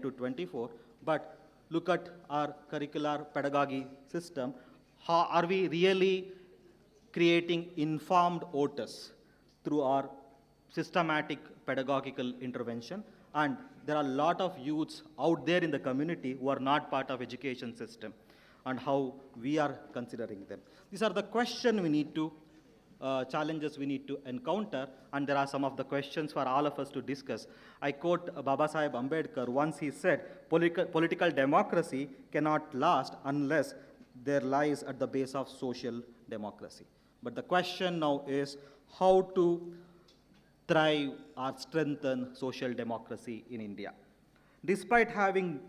to 24, but look at our curricular pedagogy system. How are we really creating informed voters through our systematic pedagogical intervention? And there are a lot of youths out there in the community who are not part of education system, and how we are considering them. These are the questions we need to challenges we need to encounter, and there are some of the questions for all of us to discuss. I quote Baba Sahib Ambedkar. Once he said, political democracy cannot last unless there lies at the base of social democracy. But the question now is how to thrive or strengthen social democracy in India. Despite having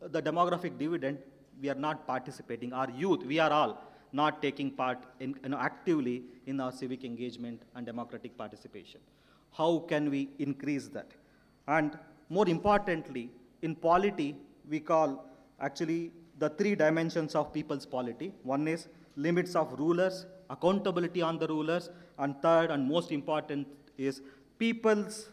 the demographic dividend, we are not participating. Our youth, we are all not taking part actively in our civic engagement and democratic participation. How can we increase that? And more importantly, in polity, we call actually the three dimensions of people's polity. One is limits of rulers, accountability on the rulers, and third and most important is people's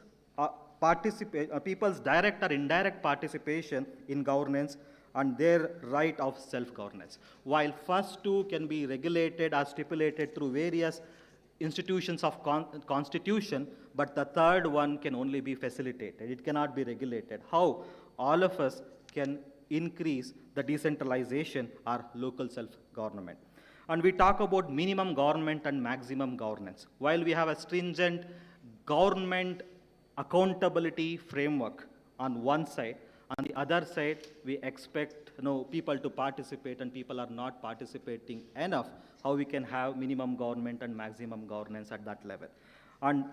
people's direct or indirect participation in governance and their right of self-governance. While first two can be regulated or stipulated through various institutions of constitution, but the third one can only be facilitated. It cannot be regulated. How all of us can increase the decentralization or local self-government. And we talk about minimum government and maximum governance. While we have a stringent government accountability framework on one side, on the other side, we expect people to participate, and people are not participating enough. How we can have minimum government and maximum governance at that level. And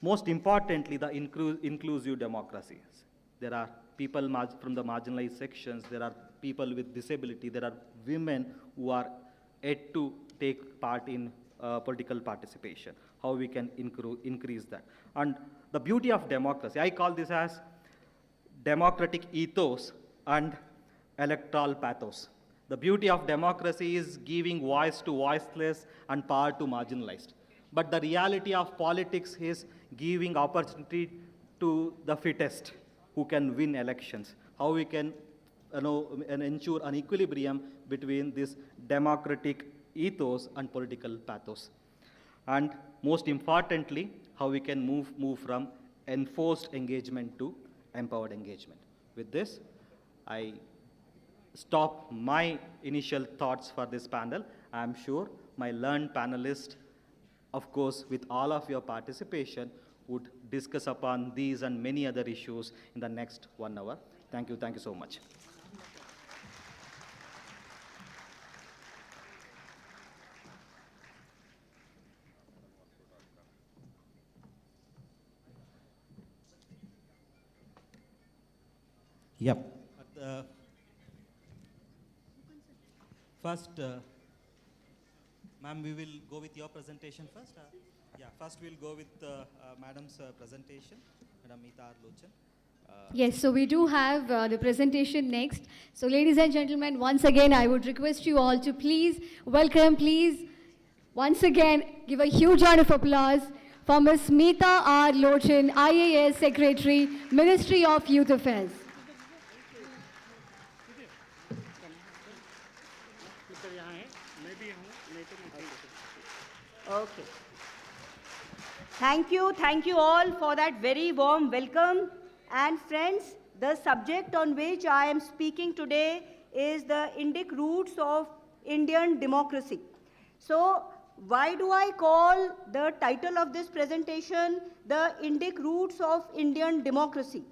most importantly, the inclusive democracies. There are people from the marginalized sections, there are people with disability, there are women who are yet to take part in political participation. How we can increase that. And the beauty of democracy, I call this as democratic ethos and electoral pathos. The beauty of democracy is giving voice to voiceless and power to marginalized. But the reality of politics is giving opportunity to the fittest who can win elections. How we can ensure an equilibrium between this democratic ethos and political pathos. And most importantly, how we can move from enforced engagement to empowered engagement. With this, I stop my initial thoughts for this panel. I am sure my learned panelists, of course, with all of your participation, would discuss upon these and many other issues in the next 1 hour. Thank you so much. Yep. First, ma'am, we will go with your presentation first. First we'll go with Madam's presentation, Madam Meeta Lochan. Yes, so we do have the presentation next. So ladies and gentlemen, once again, I would request you all to please once again, give a huge round of applause for Ms. Meeta R. Lochan, IAS Secretary, Ministry of Youth Affairs. Okay. Thank you all for that very warm welcome. And friends, the subject on which I am speaking today is the Indic roots of Indian democracy. So, why do I call the title of this presentation the Indic roots of Indian democracy?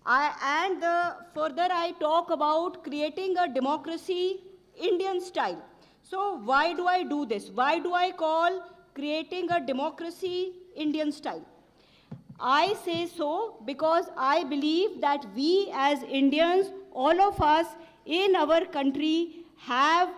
Further I talk about creating a democracy Indian style. So why do I do this? Why do I call creating a democracy Indian style? I say so because I believe that we as Indians, all of us in our country, have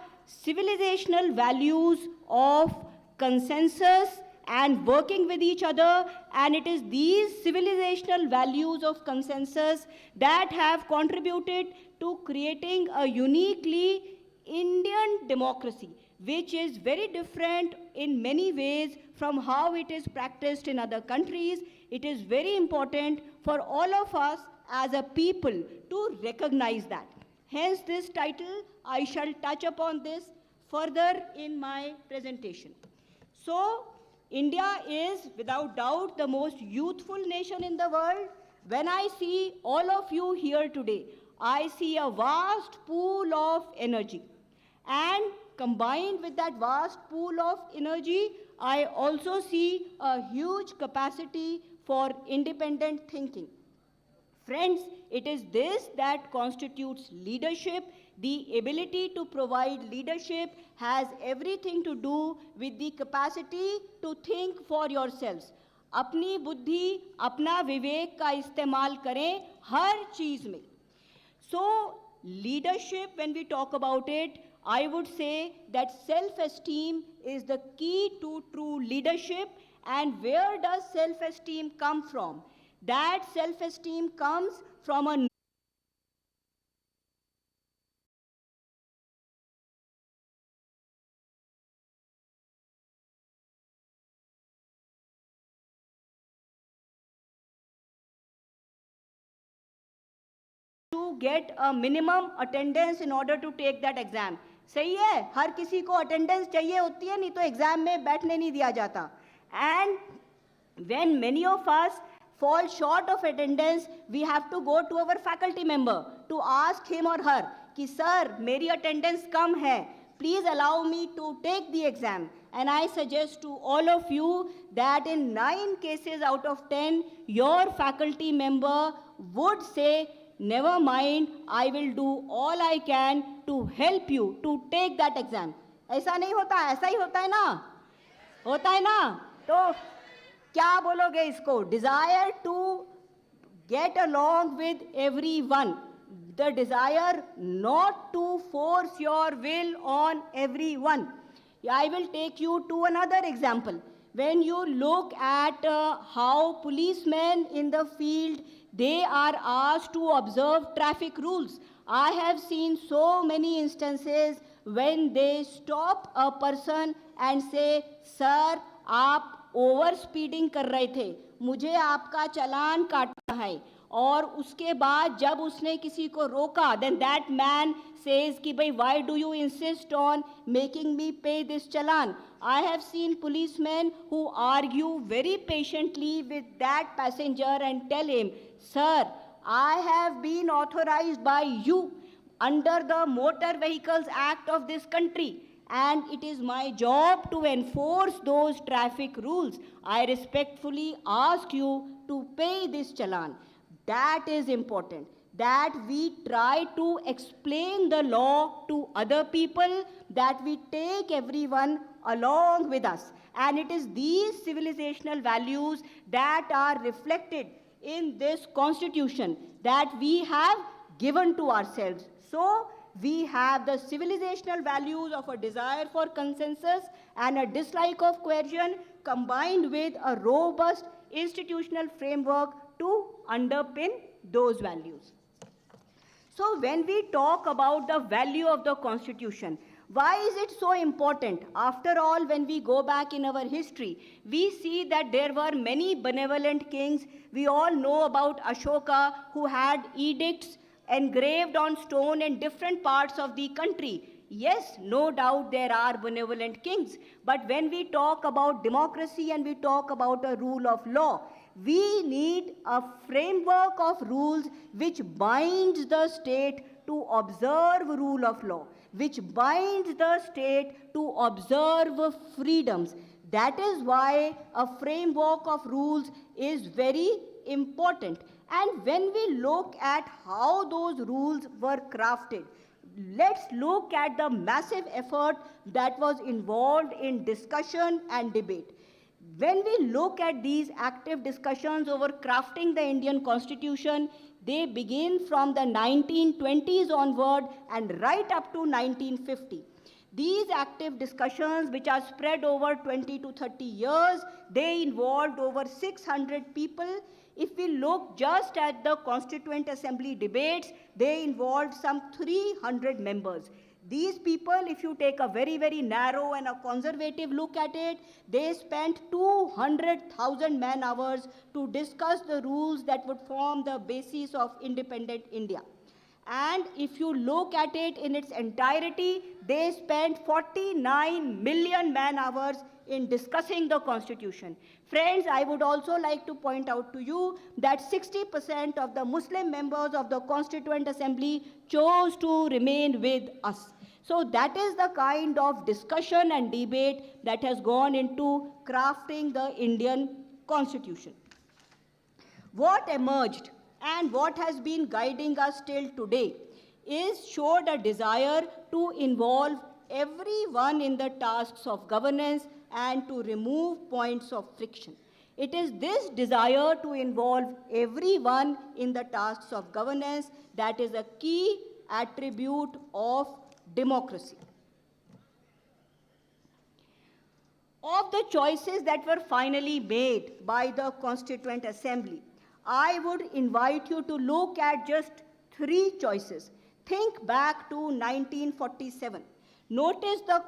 civilizational values of consensus and working with each other, and it is these civilizational values of consensus that have contributed to creating a uniquely Indian democracy, which is very different in many ways from how it is practiced in other countries. It is very important for all of us as a people to recognize that. Hence this title, I shall touch upon this further in my presentation. So, India is without doubt the most youthful nation in the world. When I see all of you here today, I see a vast pool of energy. And combined with that vast pool of energy, I also see a huge capacity for independent thinking. Friends, it is this that constitutes leadership. The ability to provide leadership has everything to do with the capacity to think for yourselves. अपनी बुद्धि, अपना विवेक का इस्तेमाल करें हर चीज में. So, leadership, when we talk about it, I would say that self-esteem is the key to true leadership. And where does self-esteem come from? That self-esteem comes from a to get a minimum attendance in order to take that exam. सही है, हर किसी को attendance चाहिए होती है, नहीं तो exam में बैठने नहीं दिया जाता. And when many of us fall short of attendance, we have to go to our faculty member to ask him or her कि sir, मेरी attendance कम है, please allow me to take the exam. And I suggest to all of you that in 9 cases out of 10, your faculty member would say, never mind, I will do all I can to help you to take that exam. ऐसा नहीं होता, ऐसा ही होता है ना? होता है ना? तो क्या बोलोगे इसको? Desire to get along with everyone. The desire not to force your will on everyone. I will take you to another example. When you look at how policemen in the field, they are asked to observe traffic rules. I have seen so many instances when they stop a person and say, sir, आप over speeding कर रहे थे, मुझे आपका चालान काटना है. और उसके बाद जब उसने किसी को रोका, then that man says कि भाई why do you insist on making me pay this challan? I have seen policemen who argue very patiently with that passenger and tell him, sir, I have been authorized by you under the Motor Vehicles Act of this country, and it is my job to enforce those traffic rules. I respectfully ask you to pay this challan. That is important, that we try to explain the law to other people, that we take everyone along with us. And it is these civilizational values that are reflected in this constitution that we have given to ourselves. So, we have the civilizational values of a desire for consensus and a dislike of coercion combined with a robust institutional framework to underpin those values. So when we talk about the value of the Constitution, why is it so important? After all, when we go back in our history, we see that there were many benevolent kings. We all know about Ashoka, who had edicts engraved on stone in different parts of the country. Yes, no doubt there are benevolent kings. But when we talk about democracy and we talk about a rule of law, we need a framework of rules which binds the state to observe rule of law, which binds the state to observe freedoms. That is why a framework of rules is very important. And when we look at how those rules were crafted, let's look at the massive effort that was involved in discussion and debate. When we look at these active discussions over crafting the Indian Constitution, they begin from the 1920s onward and right up to 1950. These active discussions, which are spread over 20 to 30 years, they involved over 600 people. If we look just at the Constituent Assembly debates, they involved some 300 members. These people, if you take a very, very narrow and a conservative look at it, they spent 200,000 man-hours to discuss the rules that would form the basis of independent India. And if you look at it in its entirety, they spent 49 million man-hours in discussing the constitution. Friends, I would also like to point out to you that 60% of the Muslim members of the Constituent Assembly chose to remain with us. So that is the kind of discussion and debate that has gone into crafting the Indian Constitution. What emerged and what has been guiding us till today showed a desire to involve everyone in the tasks of governance and to remove points of friction. It is this desire to involve everyone in the tasks of governance that is a key attribute of democracy. Of the choices that were finally made by the Constituent Assembly, I would invite you to look at just 3 choices. Think back to 1947. Notice the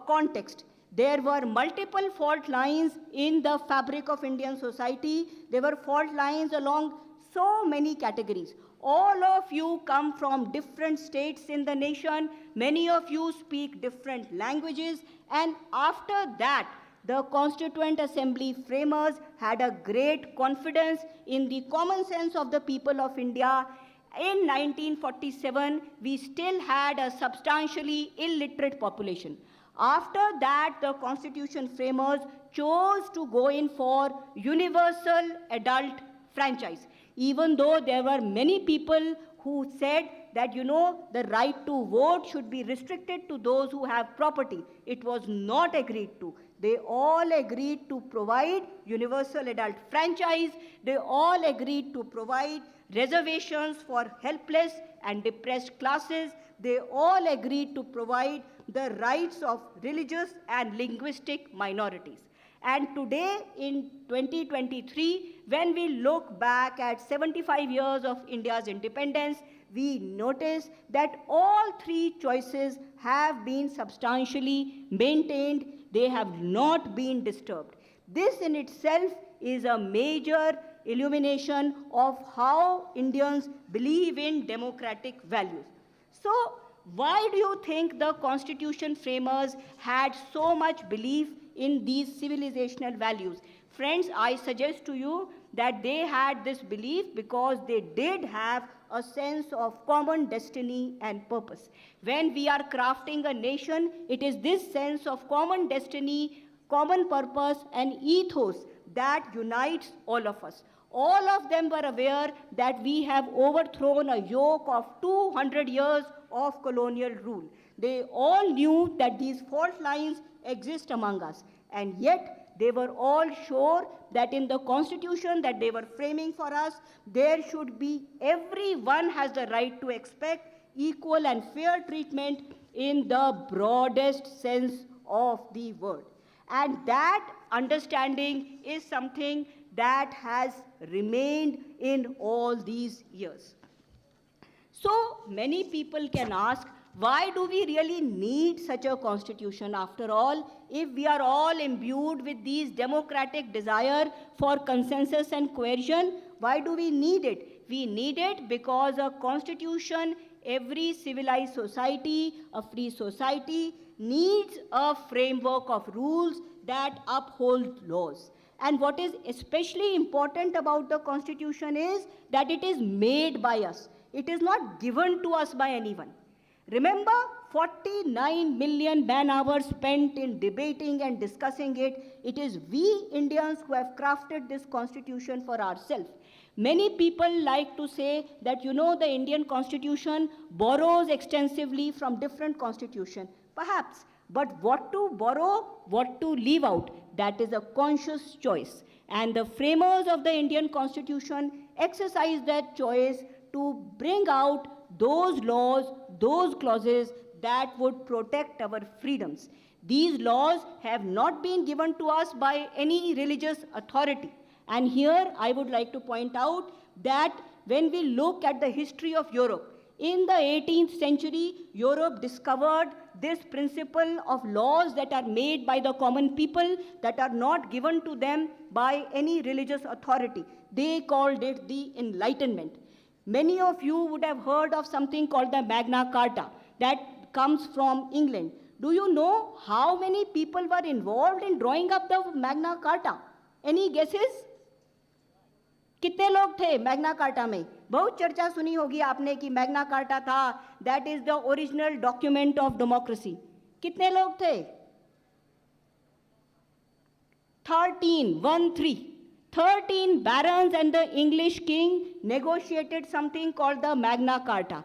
context. There were multiple fault lines in the fabric of Indian society. There were fault lines along so many categories. All of you come from different states in the nation. Many of you speak different languages. And after that, the Constituent Assembly framers had a great confidence in the common sense of the people of India. In 1947, we still had a substantially illiterate population. After that, the Constitution framers chose to go in for universal adult franchise, even though there were many people who said that, the right to vote should be restricted to those who have property. It was not agreed to. They all agreed to provide universal adult franchise. They all agreed to provide reservations for helpless and depressed classes. They all agreed to provide the rights of religious and linguistic minorities. And today, in 2023, when we look back at 75 years of India's independence, we notice that all 3 choices have been substantially maintained. They have not been disturbed. This in itself is a major illumination of how Indians believe in democratic values. So, why do you think the Constitution framers had so much belief in these civilizational values? Friends, I suggest to you that they had this belief because they did have a sense of common destiny and purpose. When we are crafting a nation, it is this sense of common destiny, common purpose, and ethos that unites all of us. All of them were aware that we have overthrown a yoke of 200 years of colonial rule. They all knew that these fault lines exist among us, and yet they were all sure that in the constitution that they were framing for us, there should be everyone has the right to expect equal and fair treatment in the broadest sense of the word. And that understanding is something that has remained in all these years. So many people can ask, why do we really need such a constitution after all? If we are all imbued with these democratic desire for consensus and cohesion, why do we need it? We need it because a constitution, every civilized society, a free society, needs a framework of rules that uphold laws. And what is especially important about the constitution is that it is made by us. It is not given to us by anyone. Remember, 49 million man-hours spent in debating and discussing it. It is we Indians who have crafted this constitution for ourselves. Many people like to say that, the Indian constitution borrows extensively from different constitutions. Perhaps. But what to borrow, what to leave out, that is a conscious choice. And the framers of the Indian constitution exercised that choice to bring out those laws, those clauses that would protect our freedoms. These laws have not been given to us by any religious authority. And here I would like to point out that when we look at the history of Europe, In the 18th century, Europe discovered this principle of laws that are made by the common people, that are not given to them by any religious authority. They called it the Enlightenment. Many of you would have heard of something called the Magna Carta that comes from England. Do you know how many people were involved in drawing up the Magna Carta? Any guesses? कितने लोग थे Magna carta में? बहुत चर्चा सुनी होगी आपने कि मैग्ना कार्टा था, that is the original document of democracy. कितने लोग थे? 13 barons and the English king negotiated something called the Magna Carta.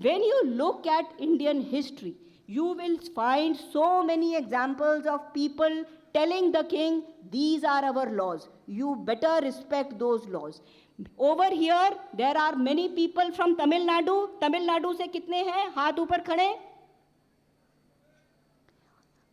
When you look at Indian history, you will find so many examples of people telling the king, these are our laws. You better respect those laws. Over here, there are many people from Tamil Nadu. Tamil Nadu से कितने हैं? हाथ ऊपर खड़े.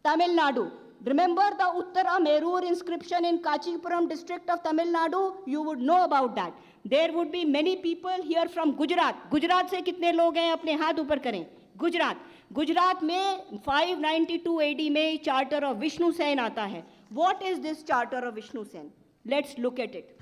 Tamil Nadu. Remember the Uttara Merur inscription in Kachipuram district of Tamil Nadu? You would know about that. There would be many people here from Gujarat. Gujarat से कितने लोग हैं? अपने हाथ ऊपर करें. गुजरात. गुजरात में 592 AD में चार्टर ऑफ विष्णु सेन आता है. What is this charter of Vishnu Sen? Let's look at it.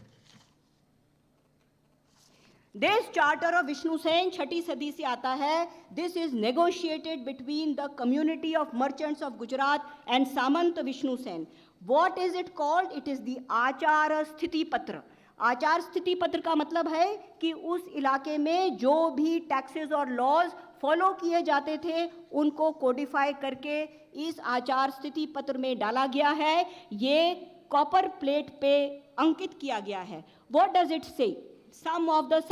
This charter of Vishnu Sen 6ठी सदी से आता है. This is negotiated between the community of merchants of Gujarat and Samant Vishnu Sen. What is it called? It is the आचार स्थिति पत्र. आचार स्थिति पत्र का मतलब है कि उस इलाके में जो भी टैक्सेस और लॉज फॉलो किए जाते थे उनको कोडिफाई करके इस आचार स्थिति पत्र में डाला गया है. ये कॉपर प्लेट पे अंकित किया गया है. व्हाट डज इट से? सम ऑफ द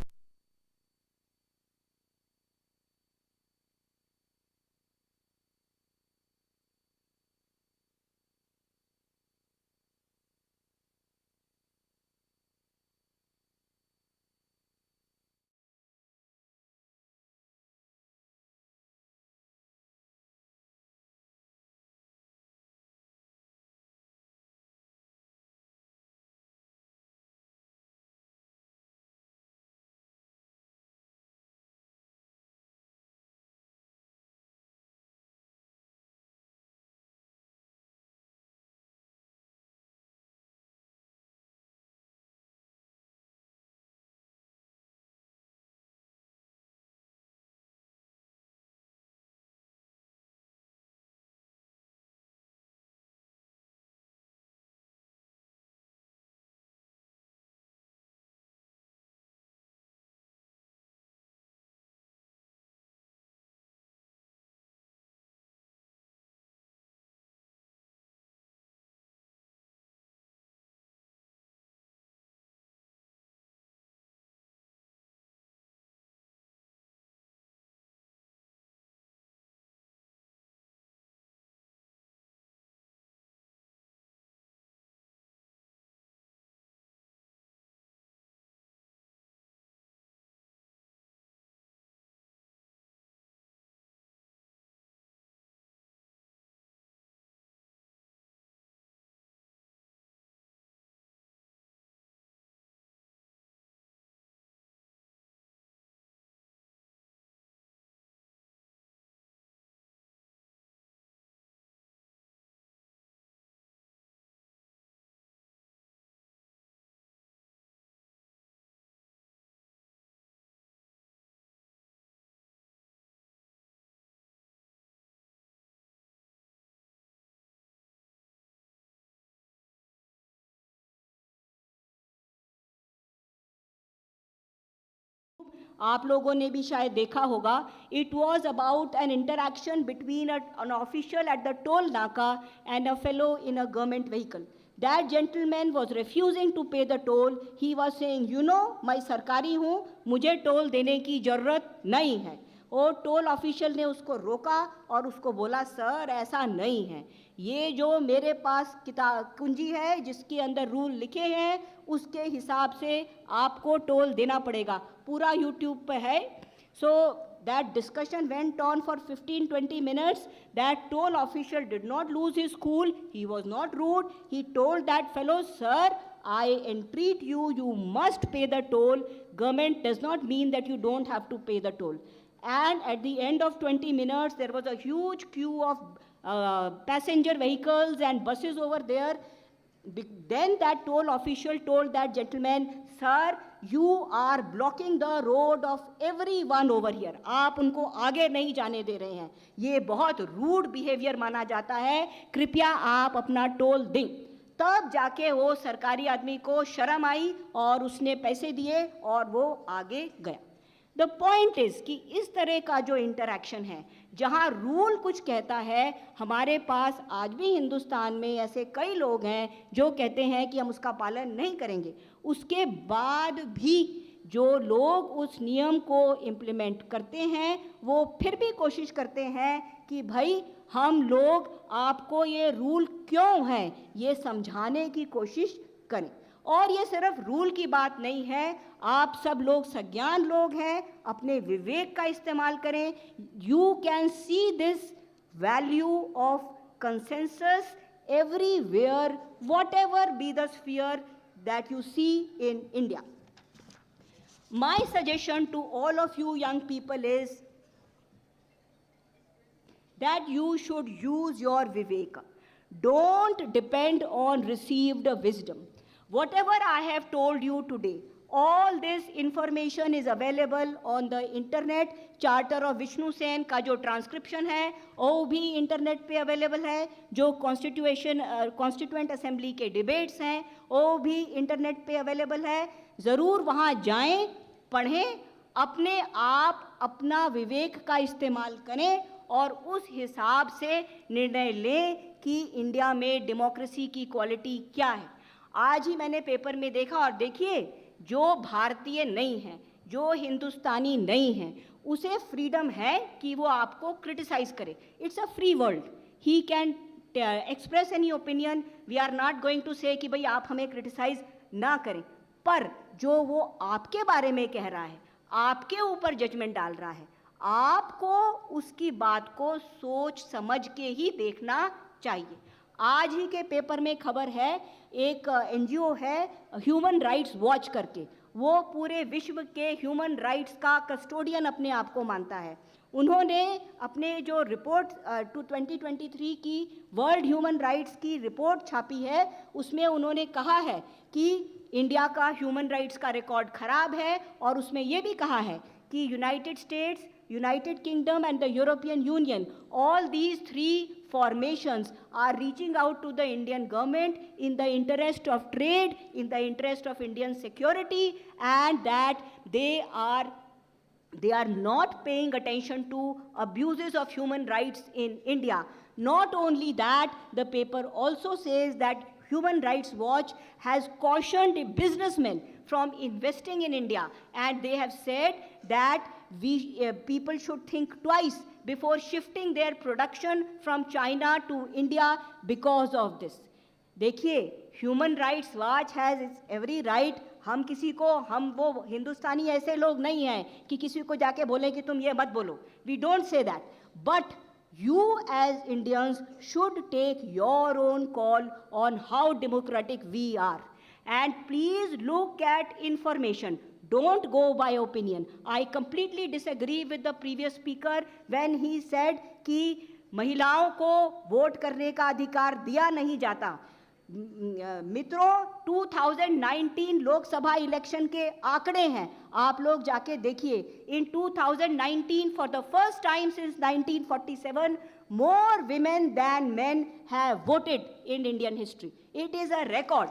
आप लोगों ने भी शायद देखा होगा. It was about an interaction between an official at the toll naka and a fellow in a government vehicle. That gentleman was refusing to pay the toll. He was saying, you know, मैं सरकारी हूँ, मुझे toll देने की ज़रूरत नहीं है. और टोल ऑफिशियल ने उसको रोका और उसको बोला, सर ऐसा नहीं है, ये जो मेरे पास किताब कुंजी है जिसके अंदर रूल लिखे हैं उसके हिसाब से आपको टोल देना पड़ेगा. पूरा यूट्यूब पे है. सो that discussion went on for 15-20 minutes. That toll official did not lose his cool. He was not rude. He told that fellow, sir, I entreat you, you must pay the toll. Government does not mean that you don't have to pay the toll. And at the end of 20 minutes, there was a huge queue of passenger vehicles and buses over there. Then that toll official told that gentleman, sir, you are blocking the road of everyone over here. आप उनको आगे नहीं जाने दे रहे हैं. ये बहुत rude behaviour माना जाता है. कृपया आप अपना टोल दें. तब जाके वो सरकारी आदमी को शर्म आई और उसने पैसे दिए और वो आगे गया. द पॉइंट इज कि इस तरह का जो इंटरैक्शन है, जहां रूल कुछ कहता है, हमारे पास आज भी हिंदुस्तान में ऐसे कई लोग हैं जो कहते हैं कि हम उसका पालन नहीं करेंगे. उसके बाद भी जो लोग उस नियम को इम्प्लीमेंट करते हैं वो फिर भी कोशिश करते हैं कि भाई हम लोग आपको ये रूल क्यों है ये समझाने की कोशिश करें. और ये सिर्फ रूल की बात नहीं है, आप सब लोग सज्ञान लोग हैं, अपने विवेक का इस्तेमाल करें. You can see this value of consensus everywhere, whatever be the sphere that you see in India. My suggestion to all of you young people is that you should use your viveka. Don't depend on received wisdom. Whatever I have told you today, all this information is available on the internet. Charter of Vishnu Sen का जो transcription है वो भी internet पे available है. जो constituent assembly के debates हैं वो भी इंटरनेट पे अवेलेबल है. ज़रूर वहाँ जाएं, पढ़ें, अपने आप अपना विवेक का इस्तेमाल करें और उस हिसाब से निर्णय लें कि इंडिया में डेमोक्रेसी की क्वालिटी क्या है. आज ही मैंने पेपर में देखा, और देखिए, जो भारतीय नहीं है, जो हिंदुस्तानी नहीं है, उसे फ्रीडम है कि वो आपको क्रिटिसाइज करे. It's a free world. He can express any opinion. We are not going to say कि भाई आप हमें क्रिटिसाइज ना करें, पर जो वो आपके बारे में कह रहा है, आपके ऊपर जजमेंट डाल रहा है, आपको उसकी बात को सोच समझ के ही देखना चाहिए. आज ही के पेपर में खबर है, एक एनजीओ है ह्यूमन राइट्स वॉच करके, वो पूरे विश्व के ह्यूमन राइट्स का कस्टोडियन अपने आप को मानता है. उन्होंने अपने जो रिपोर्ट 2023 की वर्ल्ड ह्यूमन राइट्स की रिपोर्ट छापी है, उसमें उन्होंने कहा है कि इंडिया का ह्यूमन राइट्स का रिकॉर्ड खराब है, और उसमें ये भी कहा है कि United states, United Kingdom and the European Union, all these three formations are reaching out to the Indian government in the interest of trade, in the interest of Indian security, and that they are not paying attention to abuses of human rights in India. Not only that, the paper also says that Human Rights Watch has cautioned businessmen from investing in India, and they have said that people should think twice before shifting their production from China to India because of this. देखिए, human rights watch has its every right. हम किसी को, हम वो हिंदुस्तानी ऐसे लोग नहीं हैं कि किसी को जाके बोलें कि तुम ये मत बोलो. We don't say that. But you as Indians should take your own call on how democratic we are. And please look at information. Don't go by opinion. I completely disagree with the previous speaker when he said कि महिलाओं को vote करने का अधिकार दिया नहीं जाता. मित्रों, 2019 लोकसभा इलेक्शन के आंकड़े हैं, आप लोग जाके देखिए. इन 2019, for the first time since 1947, more women than men have voted in Indian history. It is a record.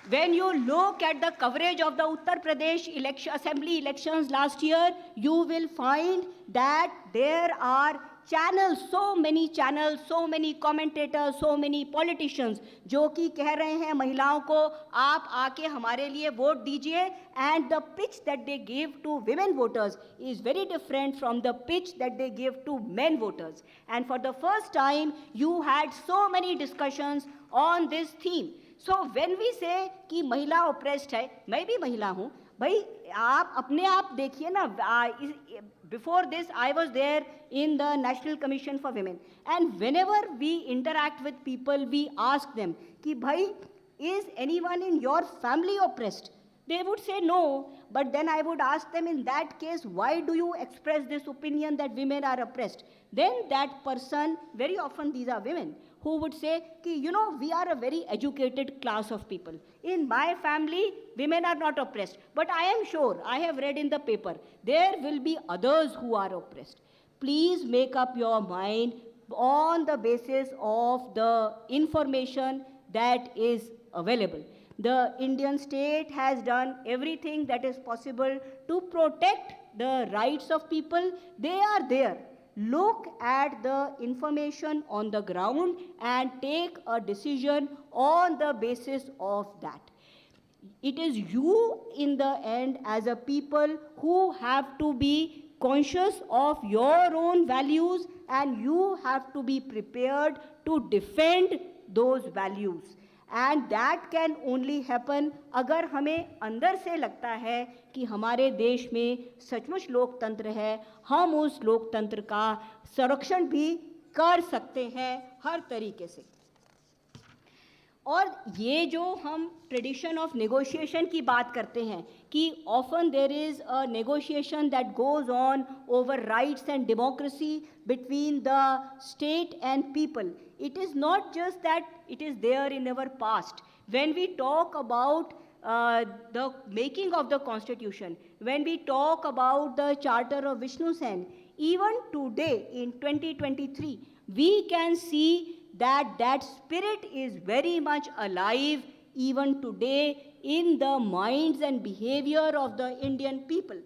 When you look at the coverage of the Uttar Pradesh assembly elections last year, you will find that there are channels, so many channels, so many commentators, so many politicians जो कि कह रहे हैं महिलाओं को आप आके हमारे लिए वोट दीजिए. And the pitch that they give to women voters is very different from the pitch that they give to men voters. And for the first time, you had so many discussions on this theme. So when we say कि महिला oppressed है, मैं भी महिला हूँ, भाई आप अपने आप देखिए ना, before this I was there in the national commission for women, and whenever we interact with people we ask them कि भाई is anyone in your family oppressed? They would say no, but then I would ask them, in that case, why do you express this opinion that women are oppressed? Then that person, very often these are women, who would say, ki, you know, we are a very educated class of people. In my family, women are not oppressed. But I am sure, I have read in the paper, there will be others who are oppressed. Please make up your mind on the basis of the information that is available. The Indian state has done everything that is possible to protect the rights of people. They are there. Look at the information on the ground and take a decision on the basis of that. It is you in the end as a people who have to be conscious of your own values, and you have to be prepared to defend those values. And that can only happen अगर हमें अंदर से लगता है कि हमारे देश में सचमुच लोकतंत्र है, हम उस लोकतंत्र का संरक्षण भी कर सकते हैं हर तरीके से. और ये जो हम ट्रेडिशन ऑफ नेगोशिएशन की बात करते हैं कि often there is a negotiation that goes on over rights and democracy between the state and people. It is not just that it is there in our past. When we talk about the making of the constitution, when we talk about the charter of Vishnu Sen, even today in 2023, we can see that that spirit is very much alive even today in the minds and behavior of the Indian people.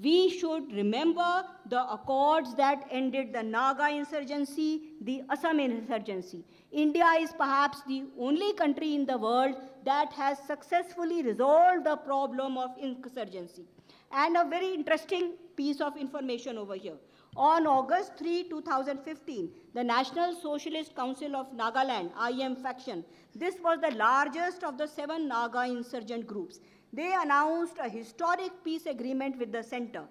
We should remember the accords that ended the Naga insurgency, the Assam insurgency. India is perhaps the only country in the world that has successfully resolved the problem of insurgency. And a very interesting piece of information over here. On August 3, 2015, the National Socialist Council of Nagaland, IM faction, this was the largest of the 7 Naga insurgent groups. They announced a historic peace agreement with the center,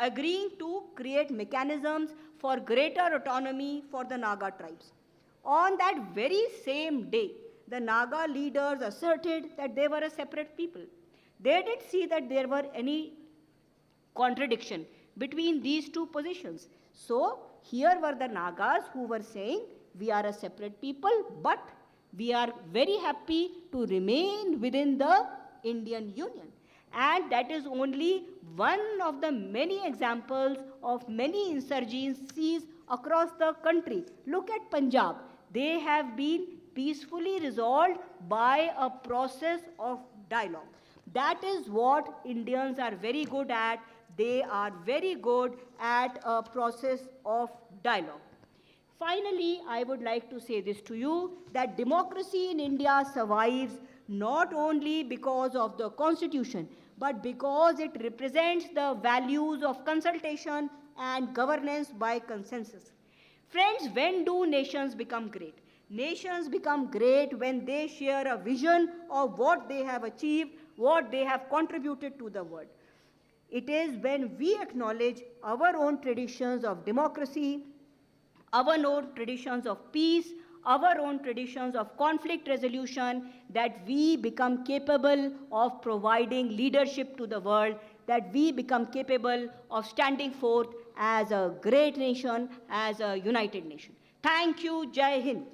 agreeing to create mechanisms for greater autonomy for the Naga tribes. On that very same day, the Naga leaders asserted that they were a separate people. They didn't see that there were any contradiction between these two positions. So here were the Nagas who were saying, we are a separate people, but we are very happy to remain within the Indian Union. And that is only one of the many examples of many insurgencies across the country. Look at Punjab. They have been peacefully resolved by a process of dialogue. That is what Indians are very good at. They are very good at a process of dialogue. Finally, I would like to say this to you, that democracy in India survives not only because of the constitution, but because it represents the values of consultation and governance by consensus. Friends, when do nations become great? Nations become great when they share a vision of what they have achieved, what they have contributed to the world. It is when we acknowledge our own traditions of democracy, our own traditions of peace, our own traditions of conflict resolution, that we become capable of providing leadership to the world, that we become capable of standing forth as a great nation, as a united nation. Thank you. Jai Hind.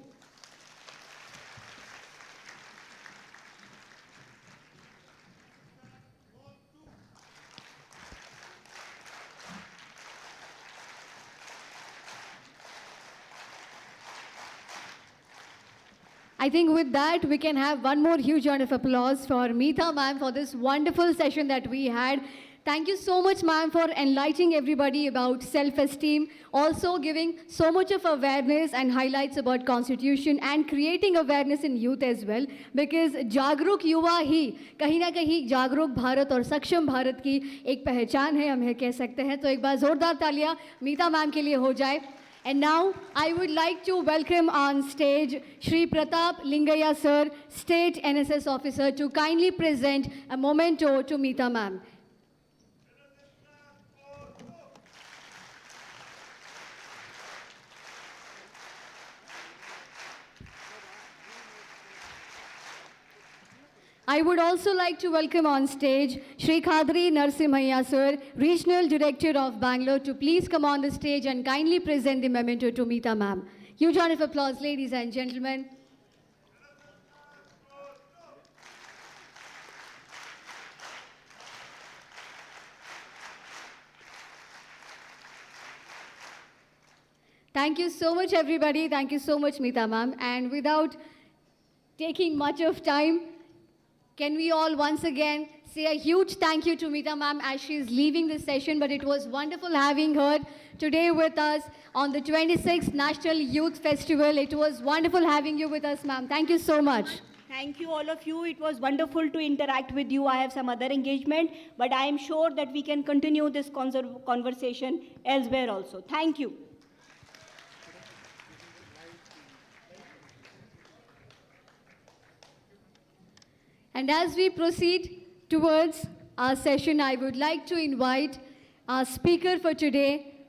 I think with that, we can have one more huge round of applause for Meeta ma'am for this wonderful session that we had. Thank you so much, ma'am, for enlightening everybody about self-esteem, also giving so much of awareness and highlights about constitution and creating awareness in youth as well. Because जागरूक युवा ही कहीं ना कहीं जागरूक भारत और सक्षम भारत की एक पहचान है, हम ये कह सकते हैं. तो एक बार जोरदार तालियां मीता मैम के लिए हो जाए. And now I would like to welcome on stage Shri Pratap Lingaya sir, State NSS officer, to kindly present a memento to Meeta ma'am. I would also like to welcome on stage Shri Khadri Narsimhaya sir, Regional Director of Bangalore, to please come on the stage and kindly present the memento to Meeta ma'am. Huge round of applause, ladies and gentlemen. Thank you so much, everybody. Thank you so much, Meeta ma'am. And without taking much of time, can we all once again say a huge thank you to Meeta ma'am as she is leaving this session, but it was wonderful having her today with us on the 26th National Youth Festival. It was wonderful having you with us, ma'am. Thank you so much. Thank you, all of you. It was wonderful to interact with you. I have some other engagement, but I am sure that we can continue this conversation elsewhere also. Thank you. And as we proceed towards our session, I would like to invite our speaker for today,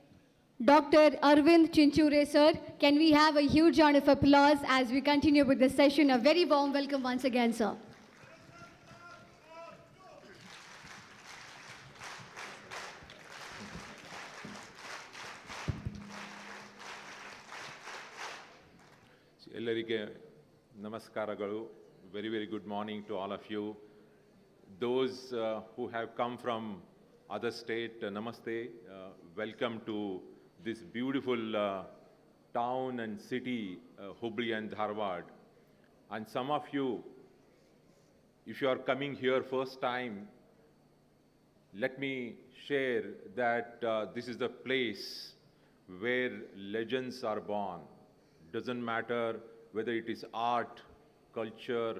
Dr. Arvind Chinchure, sir. Can we have a huge round of applause as we continue with the session? A very warm welcome once again, sir. ಎಲ್ಲರಿಗೆ ನಮಸ್ಕಾರಗಳು. Very, very good morning to all of you. Those who have come from other state, namaste. Welcome to this beautiful town and city, Hubli and Dharwad. And some of you, if you are coming here first time, let me share that this is the place where legends are born. Doesn't matter whether it is art, culture,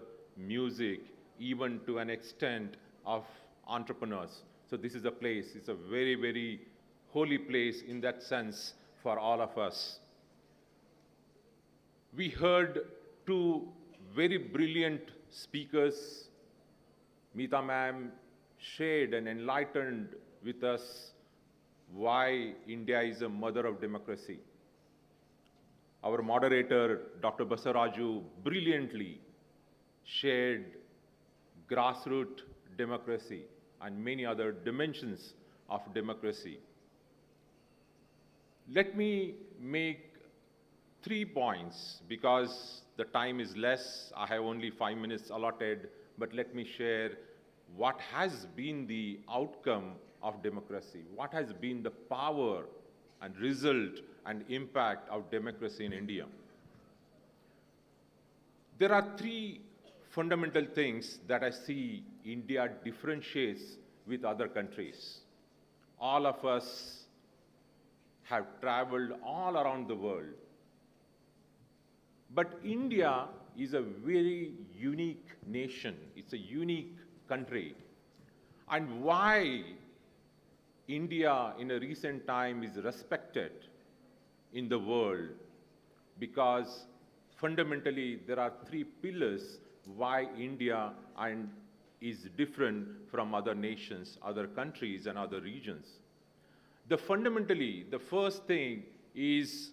music, even to an extent of entrepreneurs. So this is a place, it's a very, very holy place in that sense for all of us. We heard two very brilliant speakers. Meeta ma'am shared and enlightened with us why India is a mother of democracy. Our moderator, Dr. Basaraju, brilliantly shared grassroots democracy and many other dimensions of democracy. Let me make 3 points because the time is less. I have only 5 minutes allotted, but let me share what has been the outcome of democracy, what has been the power and result and impact of democracy in India. There are 3 fundamental things that I see India differentiates with other countries. All of us have traveled all around the world. But India is a very unique nation. It's a unique country. And why India in a recent time is respected in the world? Because fundamentally there are 3 pillars why India is different from other nations, other countries and other regions. Fundamentally, the first thing is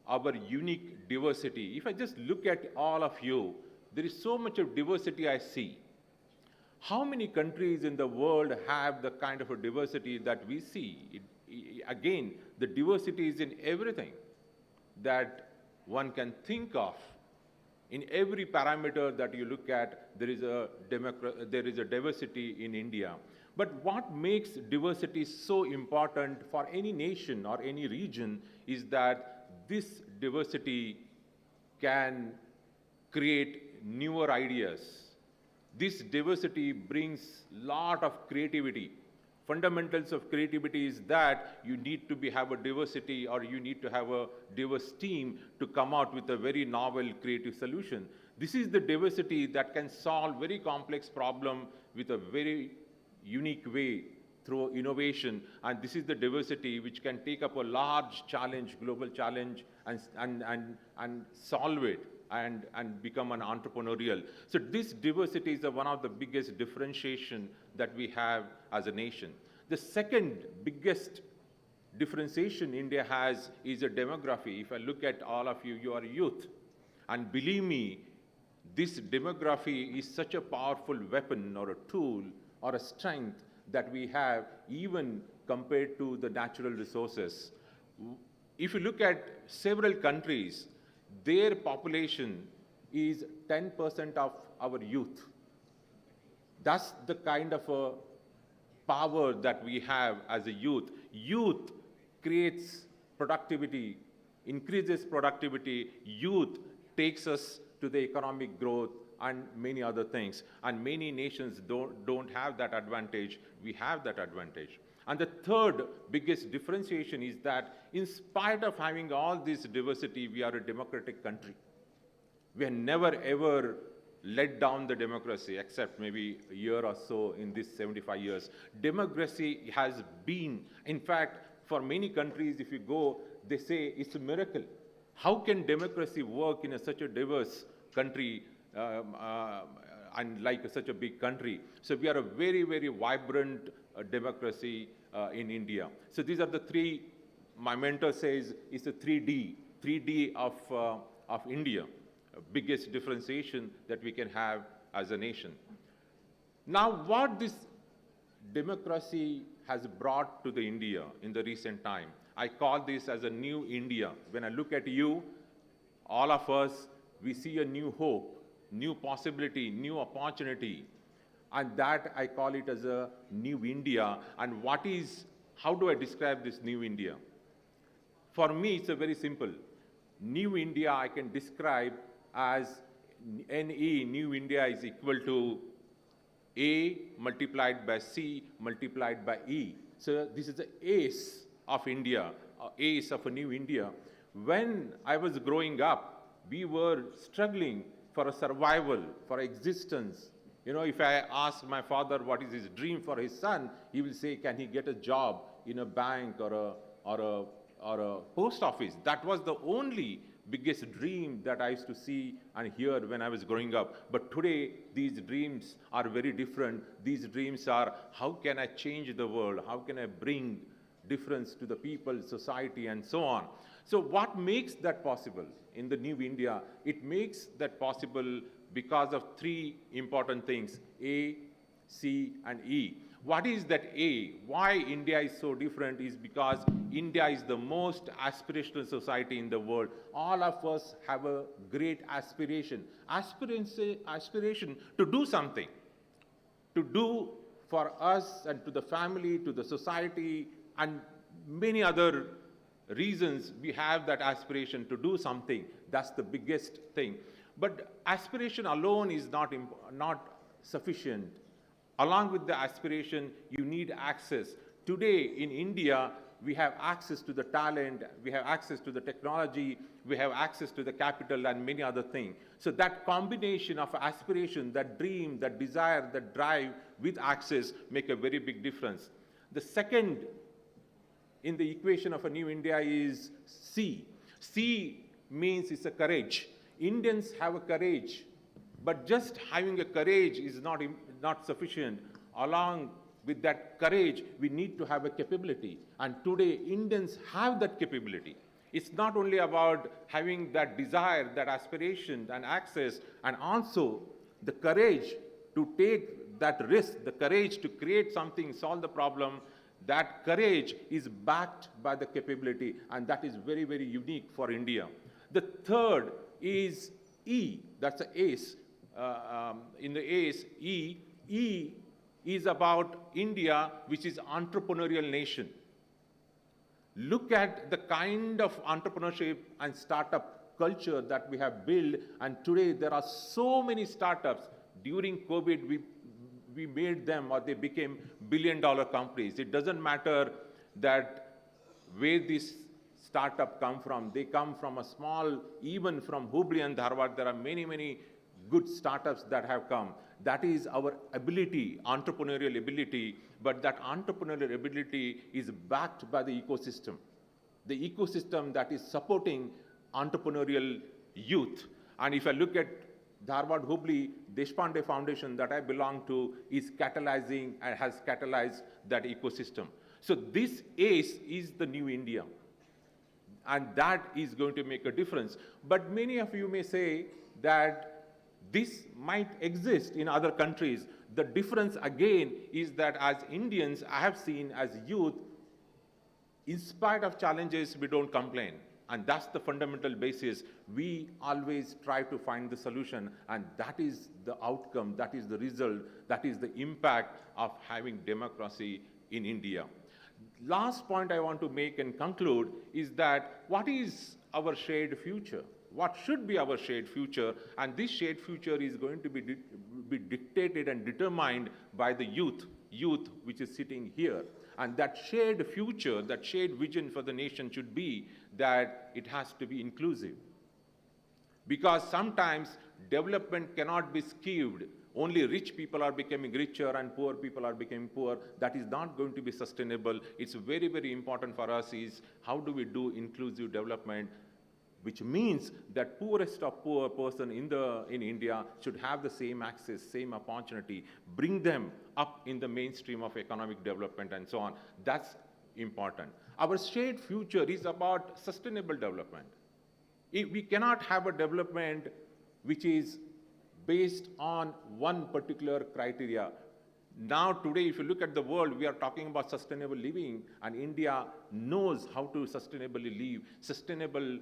our unique diversity. If I just look at all of you, there is so much of diversity I see. How many countries in the world have the kind of a diversity that we see? Again, the diversity is in everything that one can think of. In every parameter that you look at, there is a diversity in India. But what makes diversity so important for any nation or any region is that this diversity can create newer ideas. This diversity brings lot of creativity. Fundamentals of creativity is that you need to have a diversity, or you need to have a diverse team to come out with a very novel creative solution. This is the diversity that can solve very complex problem with a very unique way through innovation. And this is the diversity which can take up a large challenge, global challenge, and solve it and become an entrepreneurial. So this diversity is one of the biggest differentiation that we have as a nation. The second biggest differentiation India has is a demography. If I look at all of you, you are youth. And believe me, This demography is such a powerful weapon or a tool or a strength that we have even compared to the natural resources. If you look at several countries, their population is 10% of our youth. That's the kind of a power that we have as a youth. Youth creates productivity, increases productivity. Youth takes us to the economic growth and many other things. And many nations don't have that advantage. We have that advantage. And the third biggest differentiation is that in spite of having all this diversity, we are a democratic country. We have never ever let down the democracy, except maybe a year or so in these 75 years. Democracy has been, in fact, for many countries, if you go, they say it's a miracle. How can democracy work in such a diverse country and like such a big country? So we are a very, very vibrant democracy in India. So these are the three, my mentor says, it's a 3D of India. Biggest differentiation that we can have as a nation. Now, what this democracy has brought to the India in the recent time, I call this as a new India. When I look at you, all of us, we see a new hope, new possibility, new opportunity, and that I call it as a new India. And how do I describe this new India? For me, it's a very simple. New India I can describe as NE, New India, is equal to A multiplied by C multiplied by E. So this is the ace of India, ace of a new India. When I was growing up, we were struggling for a survival, for existence. You know, if I ask my father what is his dream for his son, he will say, can he get a job in a bank or a post office? That was the only biggest dream that I used to see and hear when I was growing up. But today, these dreams are very different. These dreams are, how can I change the world? How can I bring difference to the people, society, and so on? So what makes that possible in the new India? It makes that possible because of three important things, A, C, and E. What is that A? Why India is so different is because India is the most aspirational society in the world. All of us have a great aspiration to do something, to do for us and to the family, to the society, and many other reasons we have that aspiration to do something. That's the biggest thing. But aspiration alone is not sufficient. Along with the aspiration, you need access. Today in India, we have access to the talent, we have access to the technology, we have access to the capital and many other things. So that combination of aspiration, that dream, that desire, that drive with access make a very big difference. The second in the equation of a new India is C. C means it's a courage. Indians have a courage, but just having a courage is not sufficient. Along with that courage, we need to have a capability. And today, Indians have that capability. It's not only about having that desire, that aspiration and access, and also the courage to take that risk, the courage to create something, solve the problem. That courage is backed by the capability, and that is very, very unique for India. The third is E, that's the ace. In the ace, E is about India, which is entrepreneurial nation. Look at the kind of entrepreneurship and startup culture that we have built, and today there are so many startups. During COVID, we made them, or they became billion-dollar companies. It doesn't matter that where this startup come from. They come from a small, even from Hubli and Dharwad, there are many, many good startups that have come. That is our ability, entrepreneurial ability, but that entrepreneurial ability is backed by the ecosystem. The ecosystem that is supporting entrepreneurial youth. And if I look at Dharwad Hubli, Deshpande Foundation that I belong to is catalyzing and has catalyzed that ecosystem. So this ACE is the new India. And that is going to make a difference. But many of you may say that This might exist in other countries. The difference again is that as Indians, I have seen as youth, in spite of challenges, we don't complain. And that's the fundamental basis. We always try to find the solution, and that is the outcome, that is the result, that is the impact of having democracy in India. Last point I want to make and conclude is that what is our shared future? What should be our shared future? And this shared future is going to be dictated and determined by the youth which is sitting here. And that shared future, that shared vision for the nation should be that it has to be inclusive. Because sometimes development cannot be skewed. Only rich people are becoming richer and poor people are becoming poor. That is not going to be sustainable. It's very, very important for us is how do we do inclusive development, which means that poorest of poor person in India should have the same access, same opportunity, bring them up in the mainstream of economic development and so on. That's important. Our shared future is about sustainable development. We cannot have a development which is based on one particular criteria. Now today, if you look at the world, we are talking about sustainable living, and India knows how to sustainably live. Sustainable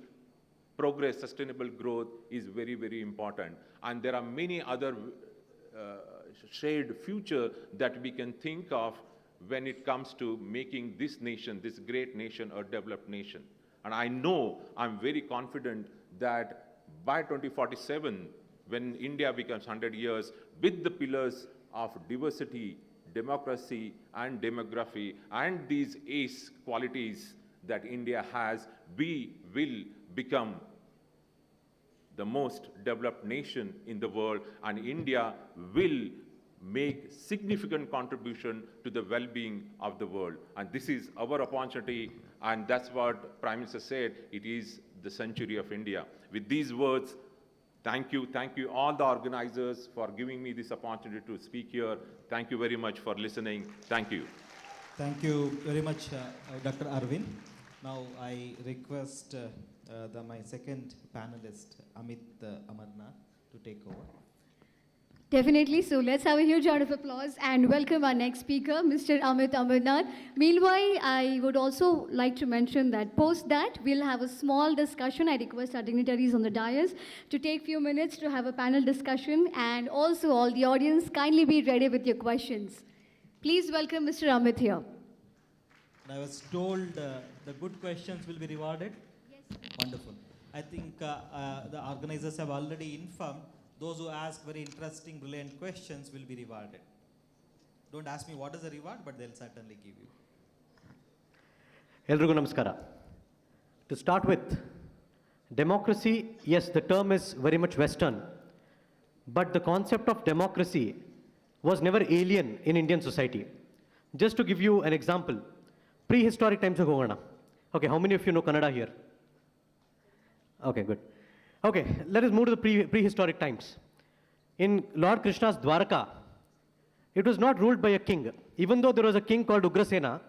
progress, sustainable growth is very, very important. And there are many other shared future that we can think of when it comes to making this nation, this great nation, a developed nation. And I know, I'm very confident that by 2047, when India becomes 100 years, with the pillars of diversity, democracy, and demography, and these ACE qualities that India has, we will become the most developed nation in the world, and India will make significant contribution to the well-being of the world. And this is our opportunity, and that's what Prime Minister said, it is the century of India. With these words, thank you all the organizers for giving me this opportunity to speak here. Thank you very much for listening. Thank you. Thank you very much, Dr. Arvind. Now I request my second panelist, Amit Amarnath, to take over. Definitely. So let's have a huge round of applause and welcome our next speaker, Mr. Amit Amarnath. Meanwhile, I would also like to mention that post that, we'll have a small discussion. I request our dignitaries on the dais to take few minutes to have a panel discussion, and also all the audience, kindly be ready with your questions. Please welcome Mr. Amit here. I was told the good questions will be rewarded. Yes. Wonderful. I think the organizers have already informed those who ask very interesting, brilliant questions will be rewarded. Don't ask me what is the reward, but they'll certainly give you. Elrigu namaskara. To start with, democracy, yes, the term is very much Western, but the concept of democracy was never alien in Indian society. Just to give you an example, prehistoric times of Hogana. Okay, how many of you know Kannada here? Okay, good. Okay, let us move to the prehistoric times. In Lord Krishna's Dwarka, it was not ruled by a king. Even though there was a king called Ugrasena,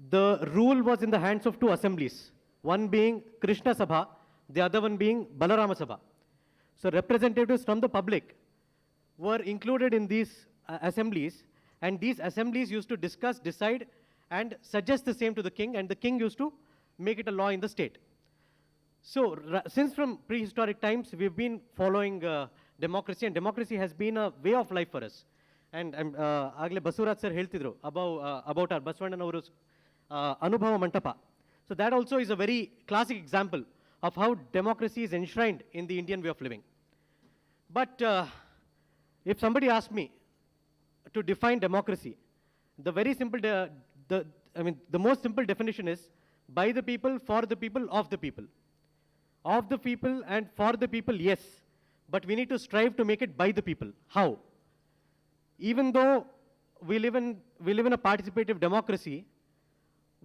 the rule was in the hands of two assemblies, one being Krishna Sabha, the other one being Balarama Sabha. So representatives from the public were included in these assemblies, and these assemblies used to discuss, decide, and suggest the same to the king, and the king used to make it a law in the state. So, since from prehistoric times, we've been following democracy, and democracy has been a way of life for us. And Agle Basuraj sir heltidru about our Baswannanavaru Anubhava Mantapa. So that also is a very classic example of how democracy is enshrined in the Indian way of living. But if somebody asked me to define democracy, the very simple, the most simple definition is by the people, for the people, of the people. Of the people and for the people, yes. But we need to strive to make it by the people. How? Even though we live in a participative democracy,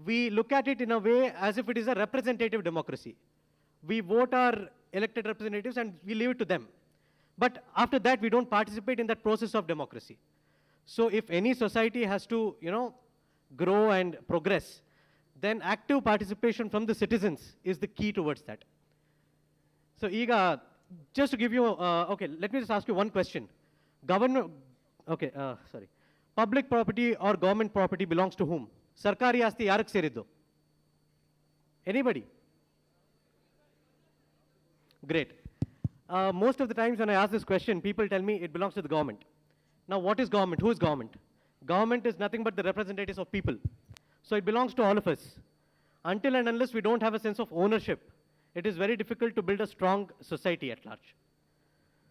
we look at it in a way as if it is a representative democracy. We vote our elected representatives and we leave it to them. But after that, we don't participate in that process of democracy. So if any society has to, grow and progress, then active participation from the citizens is the key towards that. So, just to give you, okay, let me just ask you one question. Okay, sorry. Public property or government property belongs to whom? Sarkari asti yarak seriddu? Anybody? Great. Most of the times when I ask this question, people tell me it belongs to the government. Now, what is government? Who is government? Government is nothing but the representatives of people. So it belongs to all of us. Until and unless we don't have a sense of ownership, it is very difficult to build a strong society at large.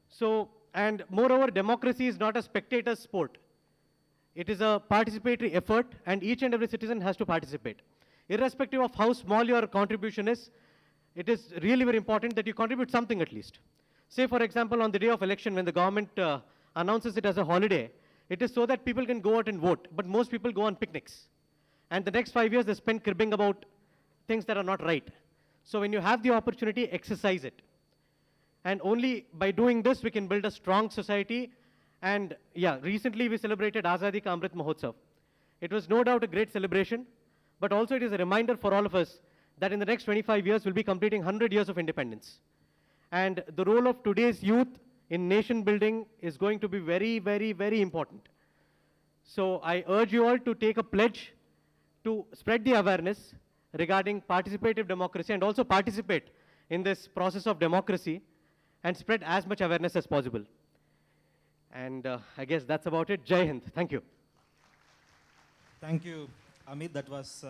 So, and moreover, democracy is not a spectator sport. It is a participatory effort, and each and every citizen has to participate. Irrespective of how small your contribution is, it is really very important that you contribute something at least. Say, for example, on the day of election, when the government announces it as a holiday, it is so that people can go out and vote, but most people go on picnics. And the next 5 years, they spend cribbing about things that are not right. So when you have the opportunity, exercise it. And only by doing this, we can build a strong society. And yeah, recently we celebrated Azadi Ka Amrit Mahotsav. It was no doubt a great celebration, but also it is a reminder for all of us that in the next 25 years, we'll be completing 100 years of independence. And the role of today's youth in nation building is going to be very, very, very important. So I urge you all to take a pledge to spread the awareness regarding participative democracy and also participate in this process of democracy and spread as much awareness as possible. And I guess that's about it. Jai Hind. Thank you. Thank you, Amit. That was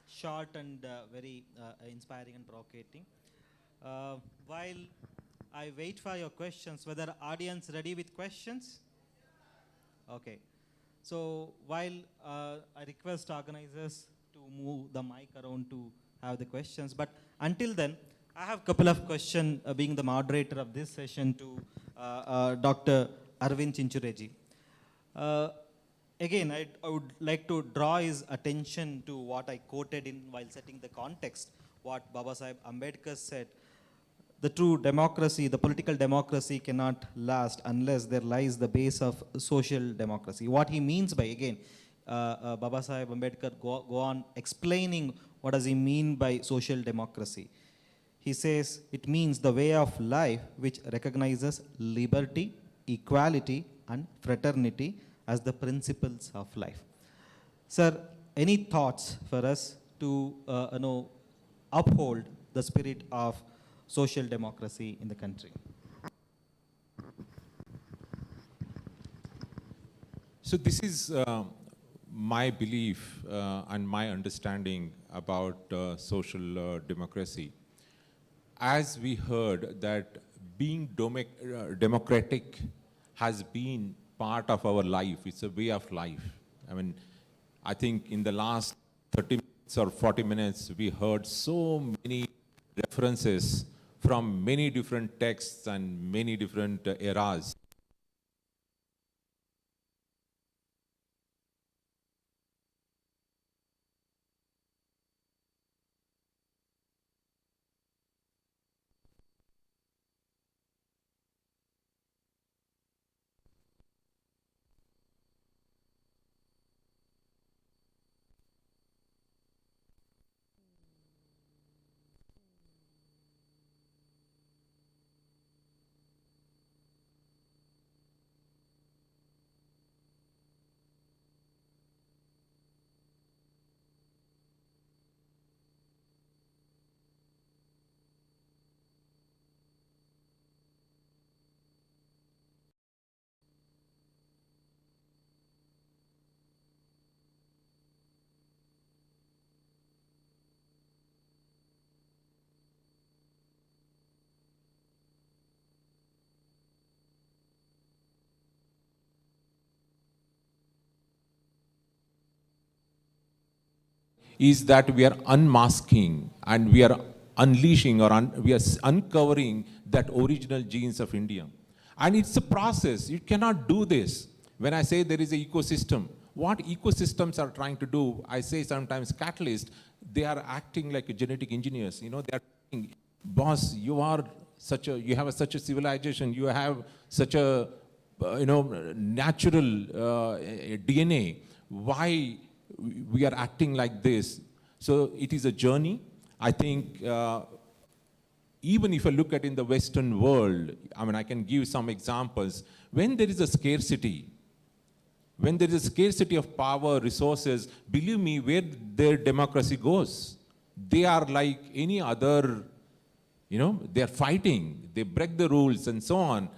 short and very inspiring and provocating. While I wait for your questions, whether audience ready with questions? Okay. So while I request organizers to move the mic around to have the questions, but until then, I have a couple of questions being the moderator of this session to Dr. Arvind Chinchureji. Again, I would like to draw his attention to what I quoted in while setting the context, what Babasaheb Ambedkar said. The true democracy, the political democracy cannot last unless there lies the base of social democracy. What he means by, again, Babasaheb Ambedkar go on explaining what does he mean by social democracy. He says it means the way of life which recognizes liberty, equality, and fraternity as the principles of life. Sir, any thoughts for us to uphold the spirit of social democracy in the country? So this is my belief and my understanding about social democracy. As we heard that being democratic has been part of our life, it's a way of life. I mean, I think in the last 30 minutes or 40 minutes, we heard so many references from many different texts and many different eras. Is that we are unmasking and we are unleashing or we are uncovering that original genes of India. And it's a process. You cannot do this. When I say there is an ecosystem, what ecosystems are trying to do, I say sometimes catalysts, they are acting like genetic engineers. You know, they are saying, boss, you have such a civilization, you have such a, natural DNA. Why we are acting like this? So it is a journey. I think even if I look at in the Western world, I mean, I can give some examples. When there is a scarcity, when there is a scarcity of power, resources, believe me, where their democracy goes, they are like any other, they are fighting, they break the rules and so on.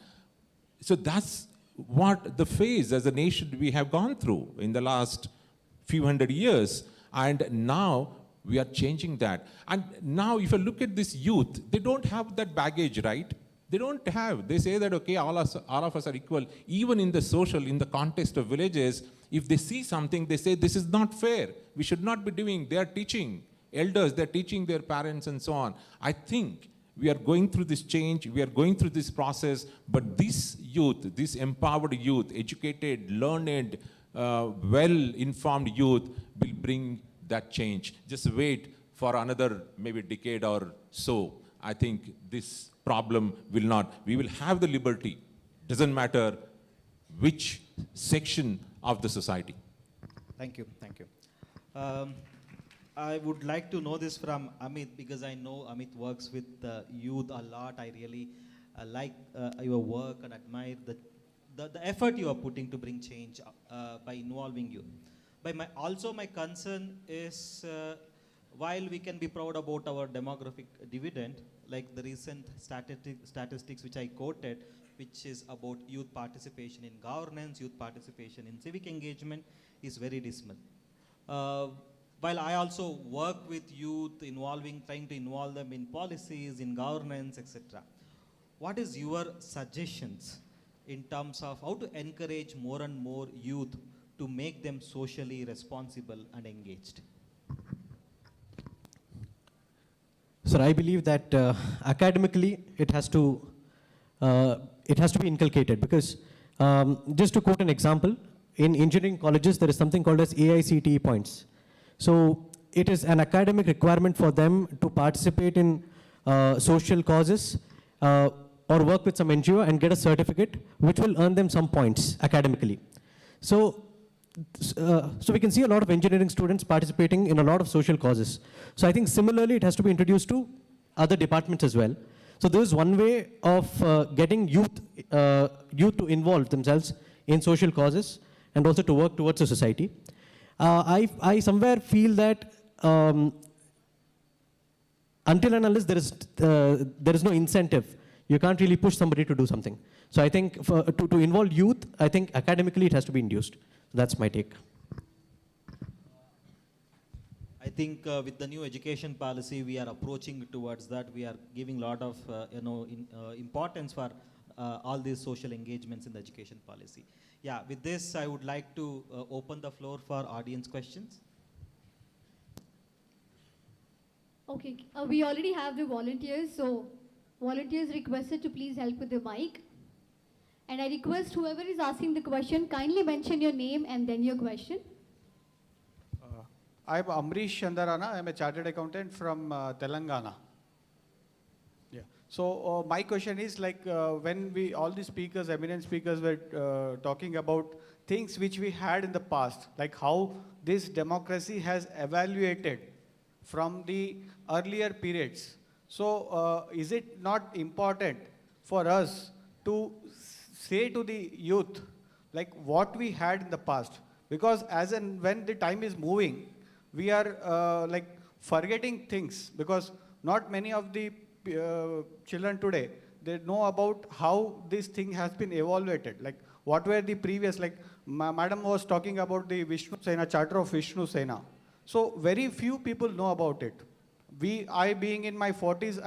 So that's what the phase as a nation we have gone through in the last few hundred years. And now we are changing that. And now if you look at this youth, they don't have that baggage, right? They don't have. They say that, okay, all of us are equal. Even in the context of villages, if they see something, they say, this is not fair. We should not be doing. They are teaching elders, they're teaching their parents and so on. I think we are going through this change, we are going through this process, but this youth, this empowered youth, educated, learned, well-informed youth will bring that change. Just wait for another maybe decade or so. I think this problem will not. We will have the liberty. Doesn't matter which section of the society. Thank you. I would like to know this from Amit, because I know Amit works with youth a lot. I really like your work and admire the effort you are putting to bring change by involving youth. Also my concern is, while we can be proud about our demographic dividend, like the recent statistics which I quoted, which is about youth participation in governance, youth participation in civic engagement, is very dismal. While I also work with youth, trying to involve them in policies, in governance, etc. What is your suggestions in terms of how to encourage more and more youth to make them socially responsible and engaged? Sir, I believe that academically it has to be inculcated, because just to quote an example, in engineering colleges there is something called as AICTE points. So it is an academic requirement for them to participate in social causes or work with some NGO and get a certificate which will earn them some points academically. So we can see a lot of engineering students participating in a lot of social causes. So I think similarly it has to be introduced to other departments as well. So this is one way of getting youth to involve themselves in social causes and also to work towards a society. I somewhere feel that until and unless there is no incentive, you can't really push somebody to do something. So I think to involve youth, I think academically it has to be induced. That's my take. I think with the new education policy, we are approaching towards that. We are giving a lot of importance for all these social engagements in the education policy. Yeah, with this, I would like to open the floor for audience questions. Okay, we already have the volunteers, so volunteers requested to please help with the mic. And I request whoever is asking the question, kindly mention your name and then your question. I'm Amrish Chandarana. I'm a chartered accountant from Telangana. Yeah. So my question is, like, when all the speakers, eminent speakers, were talking about things which we had in the past, like how this democracy has evaluated from the earlier periods. So is it not important for us to say to the youth, like, what we had in the past? Because when the time is moving, we are like forgetting things, because not many of the children today, they know about how this thing has been evaluated. Like, what were the previous, like madam was talking about the Vishnu Sena, Charter of Vishnu Sena. So very few people know about it. I being in my 40s,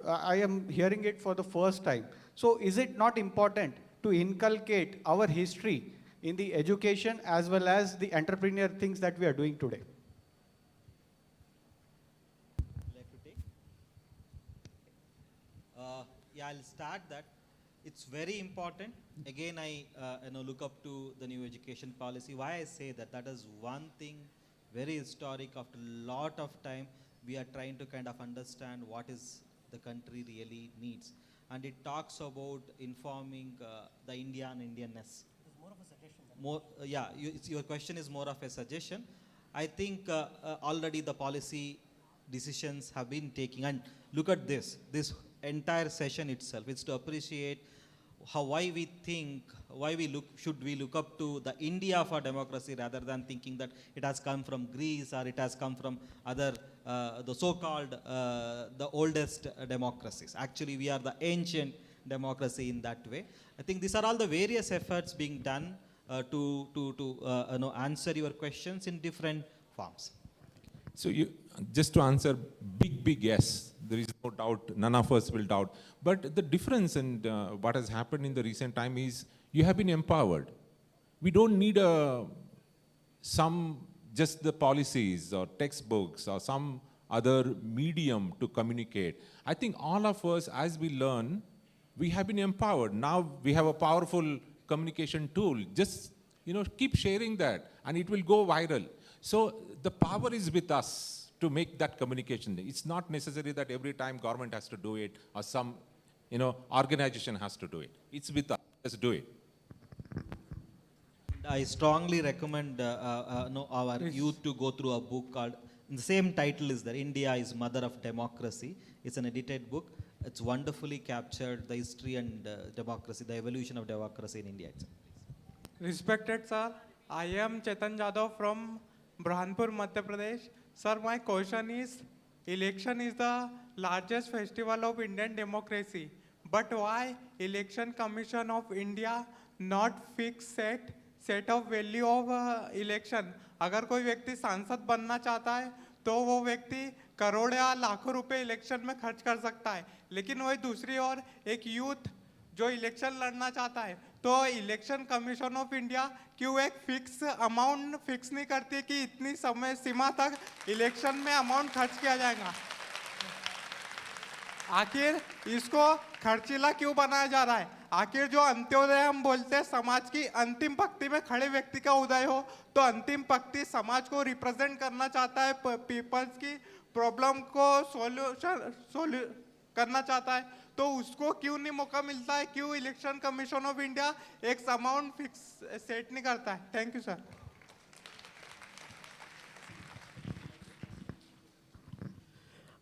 I am hearing it for the first time. So is it not important to inculcate our history in the education as well as the entrepreneur things that we are doing today? Yeah, I'll start that. It's very important. Again, I look up to the new education policy. Why I say that? That is one thing very historic. After a lot of time, we are trying to kind of understand what is the country really needs. And it talks about informing the India and Indianness. It's more of a suggestion. Your question is more of a suggestion. I think already the policy decisions have been taken. And look at this entire session itself. It's to appreciate why we think, should we look up to the India for democracy rather than thinking that it has come from Greece or it has come from other, the so-called, the oldest democracies. Actually, we are the ancient democracy in that way. I think these are all the various efforts being done to answer your questions in different forms. So just to answer, big yes. There is no doubt, none of us will doubt. But the difference in what has happened in the recent time is you have been empowered. We don't need just the policies or textbooks or some other medium to communicate. I think all of us, as we learn, we have been empowered. Now we have a powerful communication tool. Just keep sharing that and it will go viral. So the power is with us to make that communication. It's not necessary that every time government has to do it or some organization has to do it. It's with us. Let's do it. I strongly recommend our youth to go through a book called, the same title is there, India is Mother of Democracy. It's an edited book. It's wonderfully captured the history and democracy, the evolution of democracy in India itself. Respected sir, I am Chetan Jadhav from Burhanpur, Madhya Pradesh. Sir, my question is, election is the largest festival of Indian democracy. But why Election Commission of India not fix set of value of election? अगर कोई व्यक्ति सांसद बनना चाहता है तो वो व्यक्ति करोड़ या लाखों रुपए इलेक्शन में खर्च कर सकता है, लेकिन वही दूसरी ओर एक यूथ जो इलेक्शन लड़ना चाहता है तो इलेक्शन कमीशन ऑफ इंडिया क्यों एक फिक्स अमाउंट फिक्स नहीं करती कि इतनी समय सीमा तक इलेक्शन में अमाउंट खर्च किया जाएगा? आखिर इसको खर्चीला क्यों बनाया जा रहा है? आखिर जो अंत्योदय हम बोलते हैं, समाज की अंतिम पंक्ति में खड़े व्यक्ति का उदय हो, तो अंतिम पंक्ति समाज को रिप्रेजेंट करना चाहता है, पीपल्स की प्रॉब्लम को सोल्यूशन करना चाहता है, तो उसको क्यों नहीं मौका मिलता है? क्यों इलेक्शन कमीशन ऑफ इंडिया एक अमाउंट फिक्स सेट नहीं करता है? Thank you sir.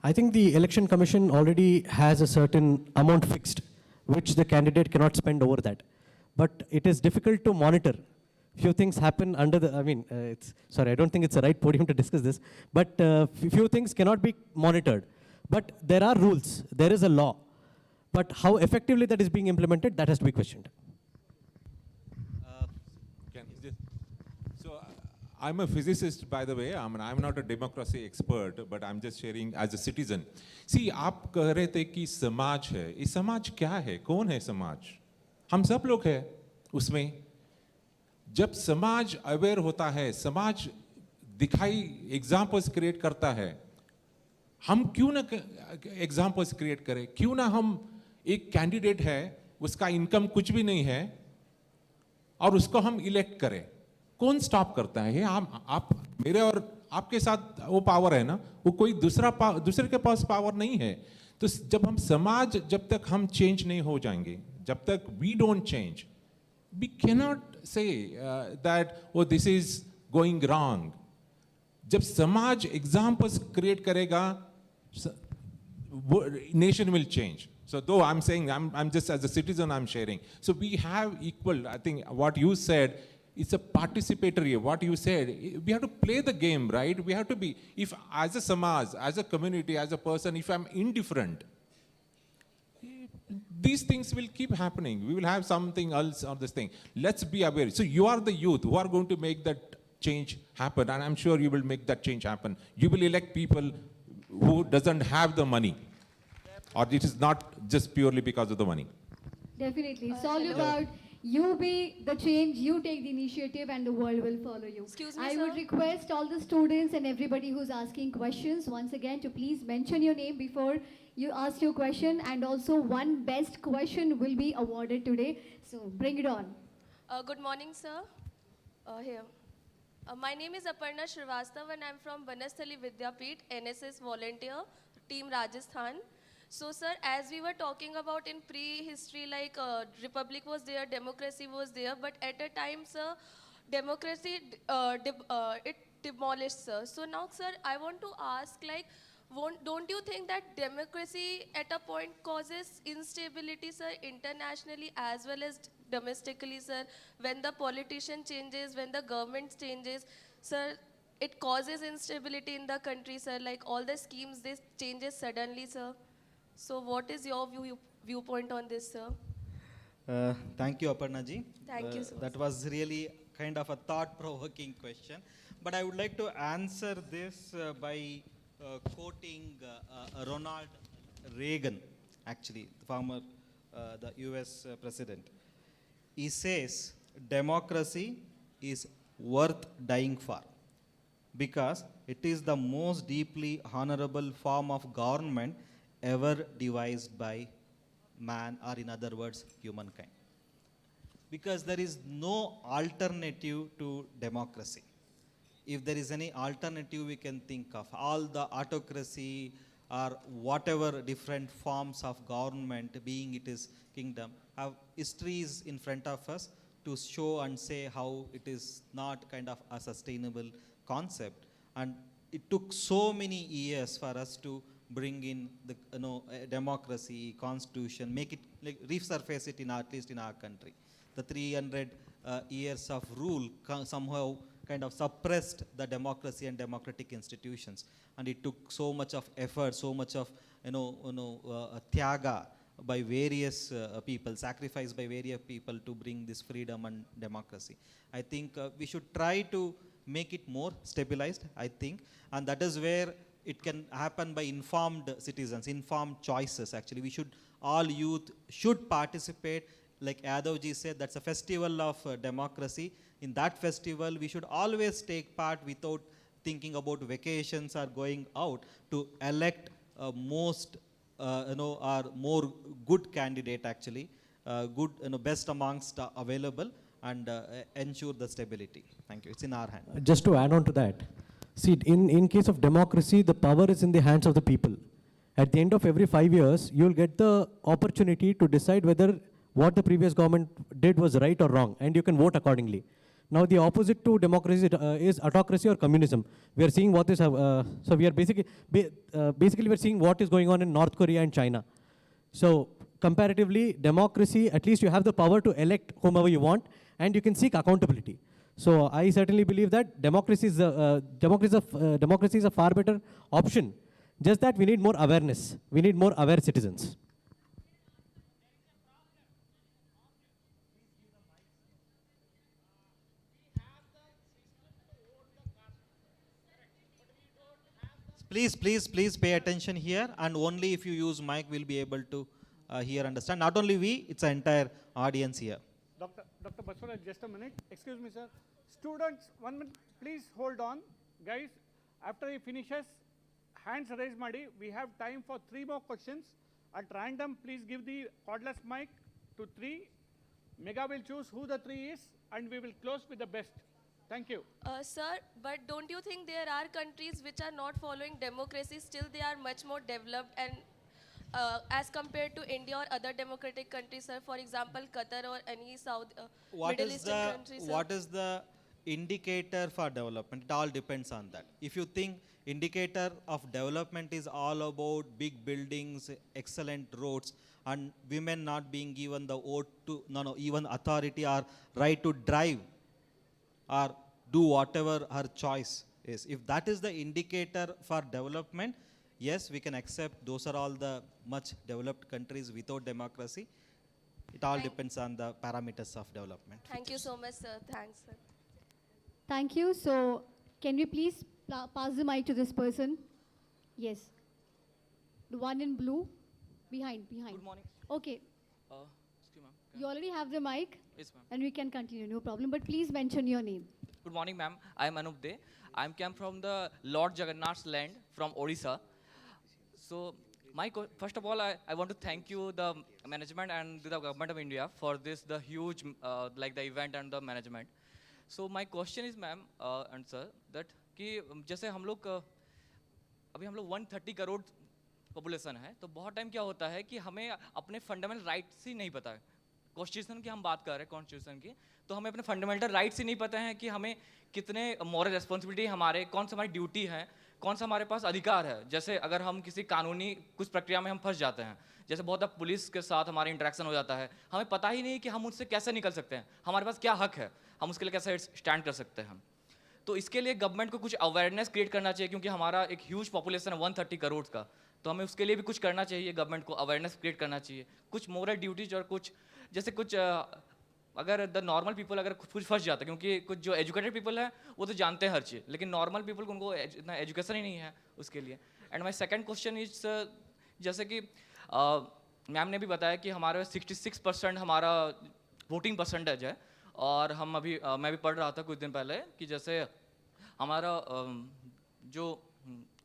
I think the election commission already has a certain amount fixed, which the candidate cannot spend over that. But it is difficult to monitor. Few things happen under the, sorry, I don't think it's the right podium to discuss this, but few things cannot be monitored. But there are rules, there is a law. But how effectively that is being implemented, that has to be questioned. I'm a physicist, by the way. I'm not a democracy expert, but I'm just sharing as a citizen. See, आप कह रहे थे कि समाज है. ये समाज क्या है? कौन है समाज? हम सब लोग हैं उसमें. जब समाज अवेयर होता है, समाज दिखाई एग्जाम्पल्स क्रिएट करता है, हम क्यों ना एग्जाम्पल्स क्रिएट करें? क्यों ना हम एक कैंडिडेट है, उसका इनकम कुछ भी नहीं है, और उसको हम इलेक्ट करें? कौन स्टॉप करता है? आप मेरे और आपके साथ वो पावर है ना, वो कोई दूसरे के पास पावर नहीं है. तो जब हम समाज, जब तक हम चेंज नहीं हो जाएंगे, जब तक we don't change, we cannot say that oh this is going wrong. जब समाज एग्जाम्पल्स क्रिएट करेगा, nation will change. So though I'm saying, I'm just as a citizen, I'm sharing. So we have equal, I think what you said, it's a participatory, what you said, we have to play the game, right? We have to be, if as a samaj, as a community, as a person, if I'm indifferent, these things will keep happening. We will have something else on this thing. Let's be aware. So you are the youth who are going to make that change happen, and I'm sure you will make that change happen. You will elect people who doesn't have the money, or it is not just purely because of the money. Definitely. It's all about you be the change, you take the initiative, and the world will follow you. Excuse me, I sir. would request all the students and everybody who's asking questions once again to please mention your name before you ask your question, and also one best question will be awarded today. So bring it on. Good morning, sir. Here. My name is Aparna Srivastav and I'm from Banasthali Vidyapeeth, NSS volunteer, team Rajasthan. So sir, as we were talking about in prehistory, like republic was there, democracy was there, but at a time, sir, democracy, it demolished, sir. So now, sir, I want to ask, like, don't you think that democracy at a point causes instability, sir, internationally as well as domestically, sir? When the politician changes, when the government changes, sir, it causes instability in the country, sir. Like all the schemes, this changes suddenly, sir. So what is your viewpoint on this, sir? Thank you, Aparna ji. Thank you so That much. was really kind of a thought-provoking question. But I would like to answer this by quoting Ronald Reagan, actually, the former the US president. He says, democracy is worth dying for because it is the most deeply honorable form of government ever devised by man, or in other words, humankind. Because there is no alternative to democracy. If there is any alternative we can think of, all the autocracy or whatever different forms of government, being it is kingdom, have histories in front of us to show and say how it is not kind of a sustainable concept. And it took so many years for us to bring in the democracy, constitution, make it like resurface it in at least in our country. The 300 years of rule somehow kind of suppressed the democracy and democratic institutions, and it took so much of effort, so much of tyaga by various people, sacrifice by various people to bring this freedom and democracy. I think we should try to make it more stabilized, I think, and that is where it can happen by informed citizens, informed choices. Actually, we should, all youth should participate. Like Yadavji said, that's a festival of democracy. In that festival, we should always take part without thinking about vacations or going out to elect most, or more good candidate actually, good, best amongst available, and ensure the stability. Thank you. It's in our hand. Just to add on to that, see, in case of democracy, the power is in the hands of the people. At the end of every 5 years, you'll get the opportunity to decide whether what the previous government did was right or wrong, and you can vote accordingly. Now, the opposite to democracy is autocracy or communism. We are seeing what is, so we are basically we're seeing what is going on in North Korea and China. So, comparatively, democracy, at least you have the power to elect whomever you want, and you can seek accountability. So, I certainly believe that democracy is a far better option. Just that we need more awareness. We need more aware citizens. Please pay attention here, and only if you use mic will be able to hear, understand. Not only we, it's an entire audience here. Dr. Baswaraj, just a minute. Excuse me, sir. Students, 1 minute, please hold on. Guys, after he finishes, hands raised, Madi. We have time for 3 more questions. At random, please give the cordless mic to 3. Mega will choose who the 3 is, and we will close with the best. Thank you. Sir, but don't you think there are countries which are not following democracy, still they are much more developed and as compared to India or other democratic countries, sir? For example, Qatar or any Middle Eastern countries, sir? What is the indicator for development? It all depends on that. If you think indicator of development is all about big buildings, excellent roads, and women not being given the vote to, even authority or right to drive or do whatever her choice is. If that is the indicator for development, yes, we can accept those are all the much developed countries without democracy. It all depends on the parameters of development. Thank you so much, sir. Thanks, sir. Thank you. So, can we please pass the mic to this person? Yes. The one in blue? Behind. Good morning. Okay. Excuse ma'am. You already have the mic? Yes, ma'am. And we can continue, no problem. But please mention your name. Good morning, ma'am. I am Anup De. I am came from the Lord Jagannath's land from Odisha. So, first of all, I want to thank you, the management and the government of India, for this, the huge, like the event and the management. So, my question is, ma'am and sir, that कि जैसे हम लोग अभी हम लोग 130 crore population है, तो बहुत टाइम क्या होता है कि हमें अपने फंडामेंटल राइट्स ही नहीं पता है कॉन्स्टिट्यूशन की हम बात कर रहे हैं, कॉन्स्टिट्यूशन की, तो हमें अपने फंडामेंटल राइट्स ही नहीं पता हैं कि हमें कितने मॉरल रिस्पॉन्सिबिलिटी हमारे, कौन सा हमारी ड्यूटी है, कौन सा हमारे पास अधिकार है। जैसे अगर हम किसी कानूनी कुछ प्रक्रिया में हम फंस जाते हैं, जैसे बहुत अब पुलिस के साथ हमारा इंटरेक्शन हो जाता है, हमें पता ही नहीं कि हम उससे कैसे निकल सकते हैं, हमारे पास क्या हक है, हम उसके लिए कैसे स्टैंड कर सकते हैं। तो इसके लिए गवर्नमेंट को कुछ अवेयरनेस क्रिएट करना चाहिए, क्योंकि हमारा एक ह्यूज पॉपुलेशन है 130 करोड़ का, तो हमें उसके लिए भी कुछ करना चाहिए, गवर्नमेंट को अवेयरनेस क्रिएट करना चाहिए, कुछ मोरल ड्यूटीज और कुछ जैसे कुछ अगर द नॉर्मल पीपल अगर कुछ फंस जाता है, क्योंकि कुछ जो एजुकेटेड पीपल है वो तो जानते हैं हर चीज़, लेकिन नॉर्मल पीपल को उनको इतना एजुकेशन ही नहीं है उसके लिए। And my second question is, जैसे कि मैम ने भी बताया कि हमारे 66% हमारा वोटिंग परसेंटेज है, और हम अभी मैं भी पढ़ रहा था कुछ दिन पहले कि जैसे हमारा जो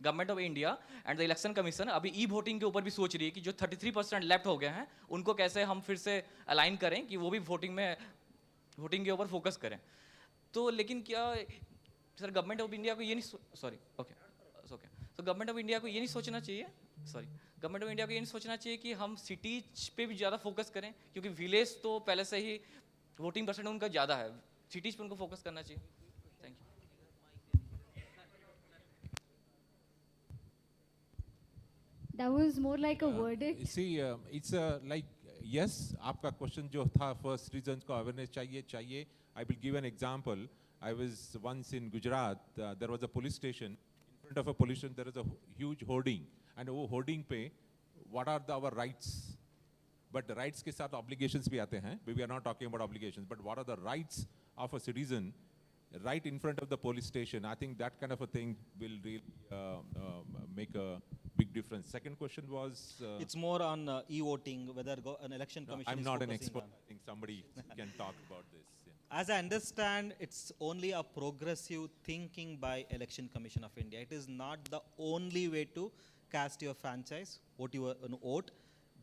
government of India and the election commission अभी ई वोटिंग के ऊपर भी सोच रही है कि जो 33% लेफ्ट हो गए हैं उनको कैसे हम फिर से अलाइन करें कि वो भी वोटिंग के ऊपर फोकस करें। तो लेकिन क्या सर गवर्नमेंट ऑफ इंडिया को ये नहीं तो गवर्नमेंट ऑफ इंडिया को ये नहीं सोचना चाहिए, गवर्नमेंट ऑफ इंडिया को ये नहीं सोचना चाहिए कि हम सिटीज पे भी ज़्यादा फोकस करें, क्योंकि विलेज तो पहले से ही वोटिंग परसेंट उनका ज़्यादा है, सिटीज पे उनको फोकस करना चाहिए। Thank you. That was more like a verdict. See, it's like, yes, आपका question जो था first reasons को awareness चाहिए. I will give an example. I was once in Gujarat. There was a police station. In front of a police station, there is a huge hoarding, and वो hoarding पे, what are our rights? But the rights के साथ obligations भी आते हैं. We are not talking about obligations, but what are the rights of a citizen? Right in front of the police station. I think that kind of a thing will really make a big difference. Second question was... it's more on e-voting, whether an election commission I'm is not an focusing expert. on. I think somebody can talk about this. Yeah. As I understand, it's only a progressive thinking by Election Commission of India. It is not the only way to cast your franchise, vote.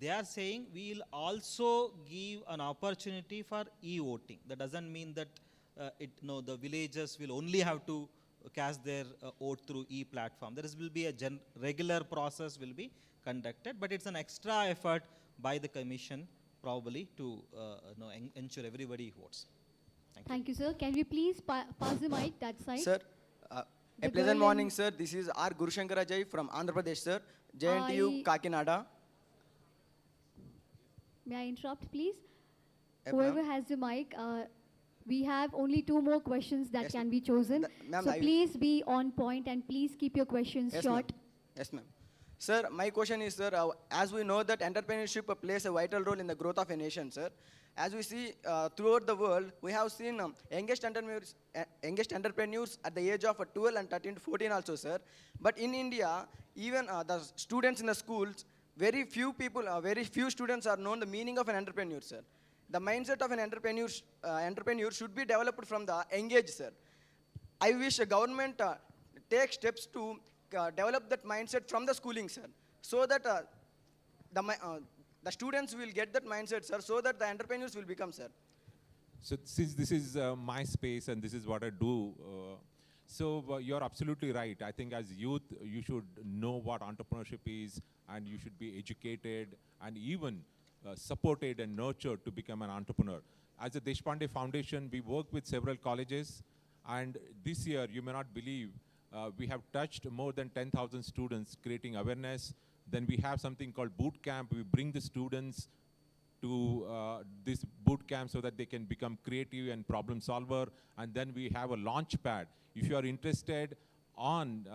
They are saying we will also give an opportunity for e-voting. That doesn't mean that the villagers will only have to cast their vote through e-platform. There will be a regular process will be conducted, but it's an extra effort by the commission probably to ensure everybody votes. Thank you, sir. Can we please pass the mic that side? Sir, The a pleasant girl morning, in- sir. This is R. Gurushankar Ajay from Andhra Pradesh, sir. JNTU, Kakinada. May I interrupt, please? Yep, Whoever ma'am. has the mic, we have only 2 more questions that Yes, can be chosen. ma'am, So I- please be on point and please keep your questions Yes, short. ma'am. Yes, ma'am. Sir, my question is, sir, as we know that entrepreneurship plays a vital role in the growth of a nation, sir. As we see throughout the world, we have seen youngest entrepreneurs at the age of 12 and 13 to 14 also, sir. But in India, even the students in the schools, very few students are known the meaning of an entrepreneur, sir. The mindset of an entrepreneur should be developed from the young age, sir. I wish a government take steps to develop that mindset from the schooling, sir, so that the students will get that mindset, sir, so that the entrepreneurs will become, sir. So since this is my space and this is what I do, you're absolutely right. I think as youth, you should know what entrepreneurship is, and you should be educated and even supported and nurtured to become an entrepreneur. As the Deshpande Foundation, we work with several colleges, and this year, you may not believe, we have touched more than 10,000 students, creating awareness. Then we have something called boot camp. We bring the students to this boot camp so that they can become creative and problem solver. And then we have a launch pad. If you are interested, on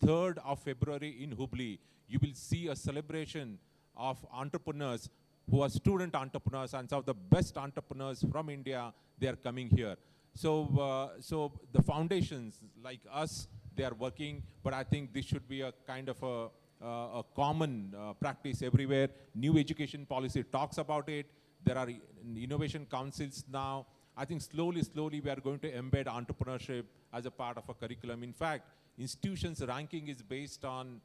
3rd of February in Hubli, you will see a celebration of entrepreneurs who are student entrepreneurs, and some of the best entrepreneurs from India, they are coming here. So the foundations like us, they are working, but I think this should be a kind of a common practice everywhere. New education policy talks about it. There are innovation councils now. I think slowly we are going to embed entrepreneurship as a part of a curriculum. In fact, institutions' ranking is based on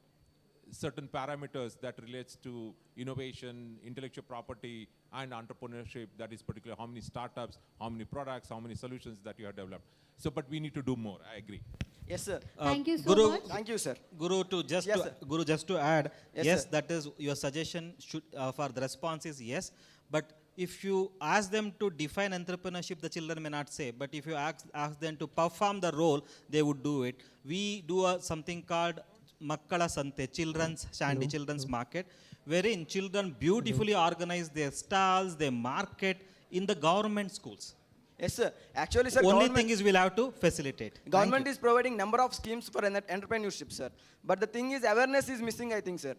certain parameters that relates to innovation, intellectual property, and entrepreneurship. That is particularly how many startups, how many products, how many solutions that you have developed. So, but we need to do more. I agree. Yes, sir. Thank you so Guru, much. Thank you, sir. Guru, Yes, sir. Guru, just to add, Yes, yes, sir. that is your suggestion should for the response is yes, but if you ask them to define entrepreneurship, the children may not say, but if you ask them to perform the role, they would do it. We do something called Makkala Sante, children's shandy, children's market, wherein children beautifully organize their stalls, their market in the government schools. Yes, sir. Actually, sir, Only thing is we'll have to facilitate. Government is providing number of schemes for entrepreneurship, sir. But the thing is, awareness is missing, I think, sir.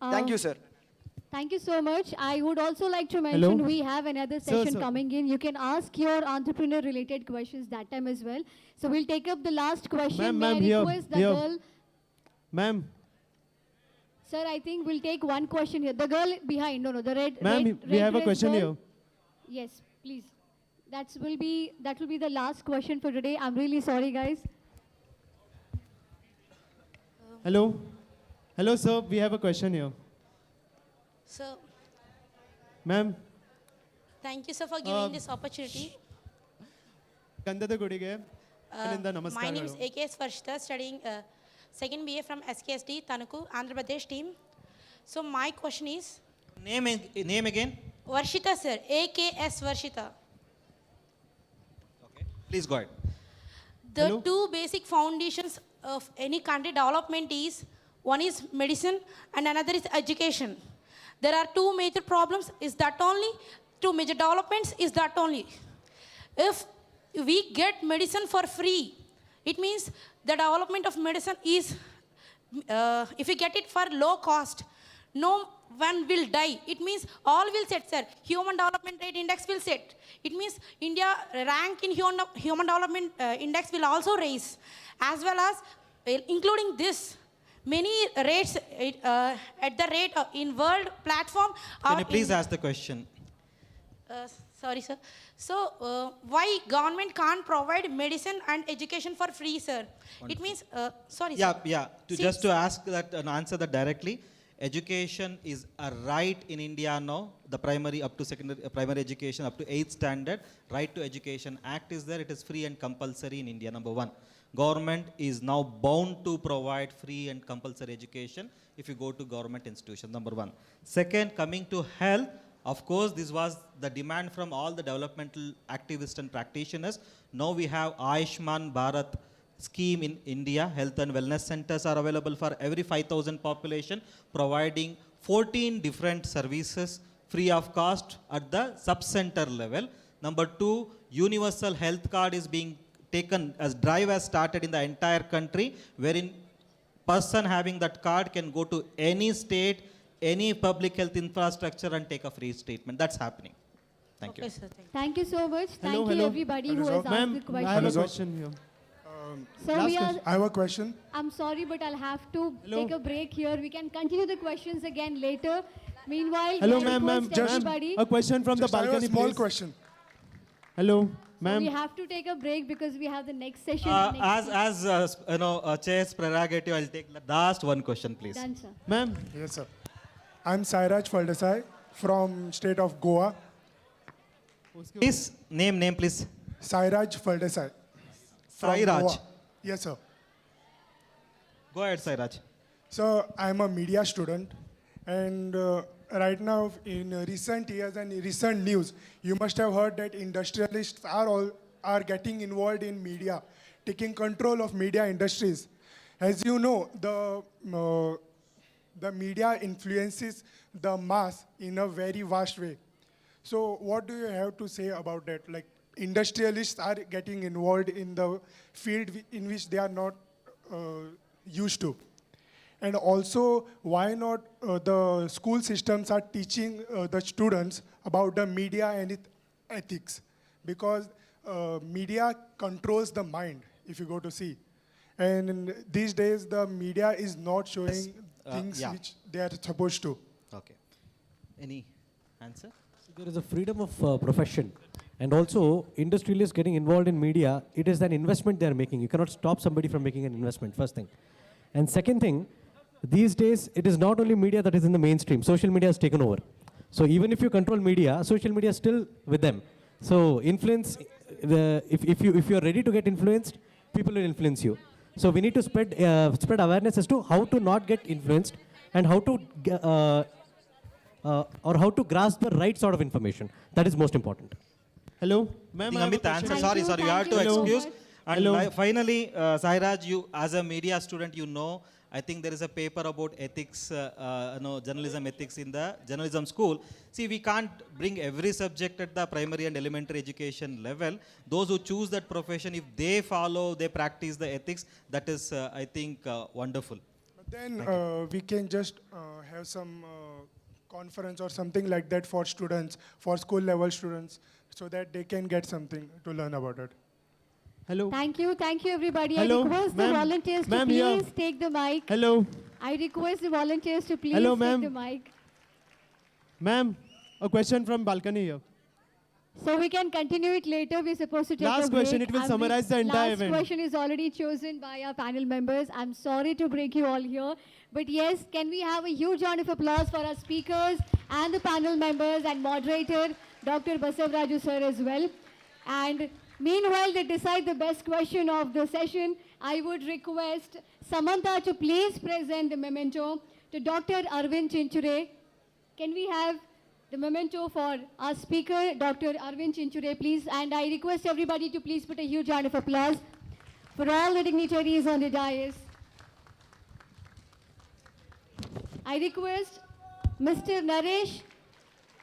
Thank you, sir. Thank you so much. I would also like to mention we have another session coming in. You can ask your entrepreneur-related questions that time as well. So we'll take up the last question. May I request the girl? Ma'am. Sir, I think we'll take one question here. The girl behind, no, the red. Ma'am, we have a question here. Yes, please. That will be the last question for today. I'm really sorry, guys. Hello. Hello, sir. We have a question here. Sir, Ma'am. thank you, sir, for giving this opportunity. Kandada Gudige. My name is AKS Varshita, studying second BA from SKSD, Tanuku, Andhra Pradesh team. So my question is... Name again? Varshita, sir. AKS Varshita. Okay. Please go ahead. The two basic foundations of any country development is, one is medicine and another is education. There are two major problems, is that only? Two major developments, is that only? If we get medicine for free, it means the development of medicine is, if we get it for low cost, no one will die. It means all will set, sir. Human Development Rate Index will set. It means India rank in Human Development Index will also raise. As well as, including this, many rates at the rate in world platform. Can you please ask the question? Sorry, sir. So, why government can't provide medicine and education for free, sir? Wonderful. It means, sorry, yeah, sir. Yeah. Just to ask that and answer that directly, education is a right in India now. The primary up to secondary, primary education up to 8th standard, Right to Education Act is there. It is free and compulsory in India, number one. Government is now bound to provide free and compulsory education if you go to government institutions, number one. Second, coming to health, of course, this was the demand from all the developmental activists and practitioners. Now we have Ayushman Bharat scheme in India. Health and wellness centers are available for every 5,000 population, providing 14 different services free of cost at the sub-center level. Number two, universal health card is being taken as drive has started in the entire country, wherein person having that card can go to any state, any public health infrastructure and take a free treatment. That's happening. Thank you. Sir, Thank you so much. Thank you everybody who has asked the question. I have a question here. I have a question. I'm sorry, but I'll have to take a break here. We can continue the questions again later. Meanwhile, hello, we ma'am. just A question from the balcony, I have a small please. question. Hello, So ma'am. we have to take a break because we have the next session. Chair's prerogative, I'll take the last one question, please. Done, sir. Ma'am. Yes, sir. I'm Sairaj Faldesai from state of Goa. Please, name, please. Sairaj Faldesai. from Sairaj. Goa. Yes, sir. Go ahead, Sairaj. So I'm a media student, and right now in recent years and recent news, you must have heard that industrialists are getting involved in media, taking control of media industries. As you know, the media influences the mass in a very vast way. So what do you have to say about that? Like, industrialists are getting involved in the field in which they are not used to. And also, why not the school systems are teaching the students about the media and its ethics? Because media controls the mind, if you go to see. And these days, the media is not showing things which they are supposed to. Okay. Any answer? So there is a freedom of profession. And also, industrialists getting involved in media, it is an investment they are making. You cannot stop somebody from making an investment, first thing. And second thing, these days, it is not only media that is in the mainstream. Social media has taken over. So even if you control media, social media is still with them. So influence, if you are ready to get influenced, people will influence you. So we need to spread awareness as to how to not get influenced and how to or how to grasp the right sort of information. That is most important. Hello, ma'am. I have a Amit, question. answer. Sorry, you have to Hello. excuse. And Hello. finally, Sairaj, you as a media student, you know, I think there is a paper about ethics, journalism ethics in the journalism school. See, we can't bring every subject at the primary and elementary education level. Those who choose that profession, if they follow, they practice the ethics, that is, I think, wonderful. But then we can just have some conference or something like that for students, for school level students, so that they can get something to learn about it. Hello. Thank you everybody. Hello, I request the ma'am. volunteers to Ma'am, please here. take the mic. Hello. I request the volunteers to please Hello, take ma'am. the mic. Ma'am, a question from balcony here. So we can continue it later. We're supposed to take Last a break. question, it will summarize the entire event. Last question is already chosen by our panel members. I'm sorry to break you all here. But yes, can we have a huge round of applause for our speakers and the panel members and moderator, Dr. Basavaraju sir as well. And meanwhile, they decide the best question of the session. I would request Samantha to please present the memento to Dr. Arvind Chinchure. Can we have the memento for our speaker, Dr. Arvind Chinchure, please? And I request everybody to please put a huge round of applause for all the dignitaries on the dais. I request Mr. Naresh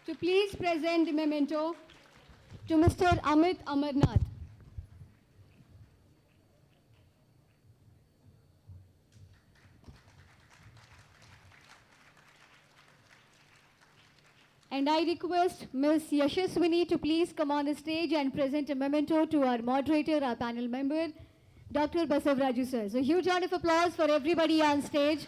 to please present the memento to Mr. Amit Amarnath. And I request Ms. Yashaswini to please come on the stage and present a memento to our moderator, our panel member, Dr. Basavaraju sir. So huge round of applause for everybody on stage.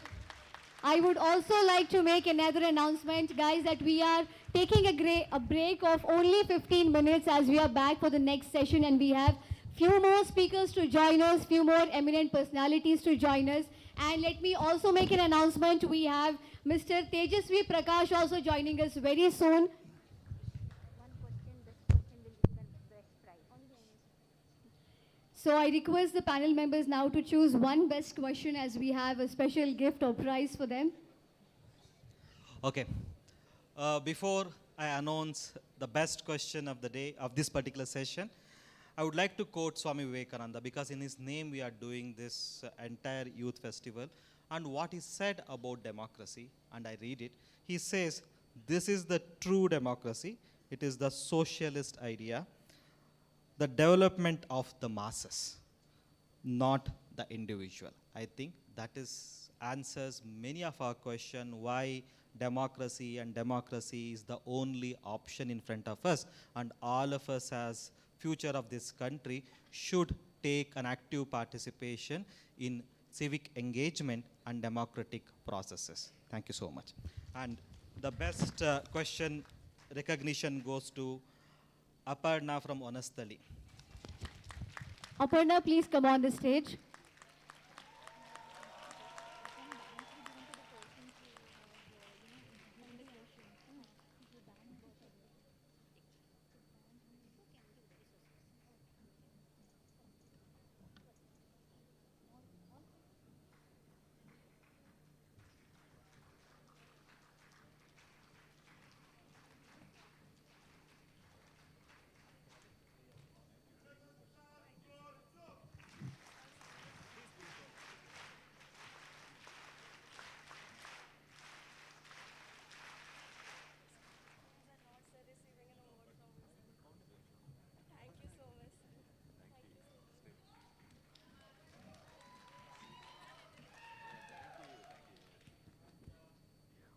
I would also like to make another announcement, guys, that we are taking a break of only 15 minutes as we are back for the next session, and we have few more speakers to join us, few more eminent personalities to join us. And let me also make an announcement. We have Mr. Tejasvi Prakash also joining us very soon. So I request the panel members now to choose one best question, as we have a special gift or prize for them. Okay. Before I announce the best question of the day, of this particular session, I would like to quote Swami Vivekananda, because in his name we are doing this entire youth festival, and what he said about democracy, and I read it. He says, "This is the true democracy. It is the socialist idea, the development of the masses, not the individual." I think that answers many of our questions, why democracy is the only option in front of us, and all of us as future of this country should take an active participation in civic engagement and democratic processes. Thank you so much. And the best question recognition goes to Aparna from Onastali. Aparna, please come on the stage.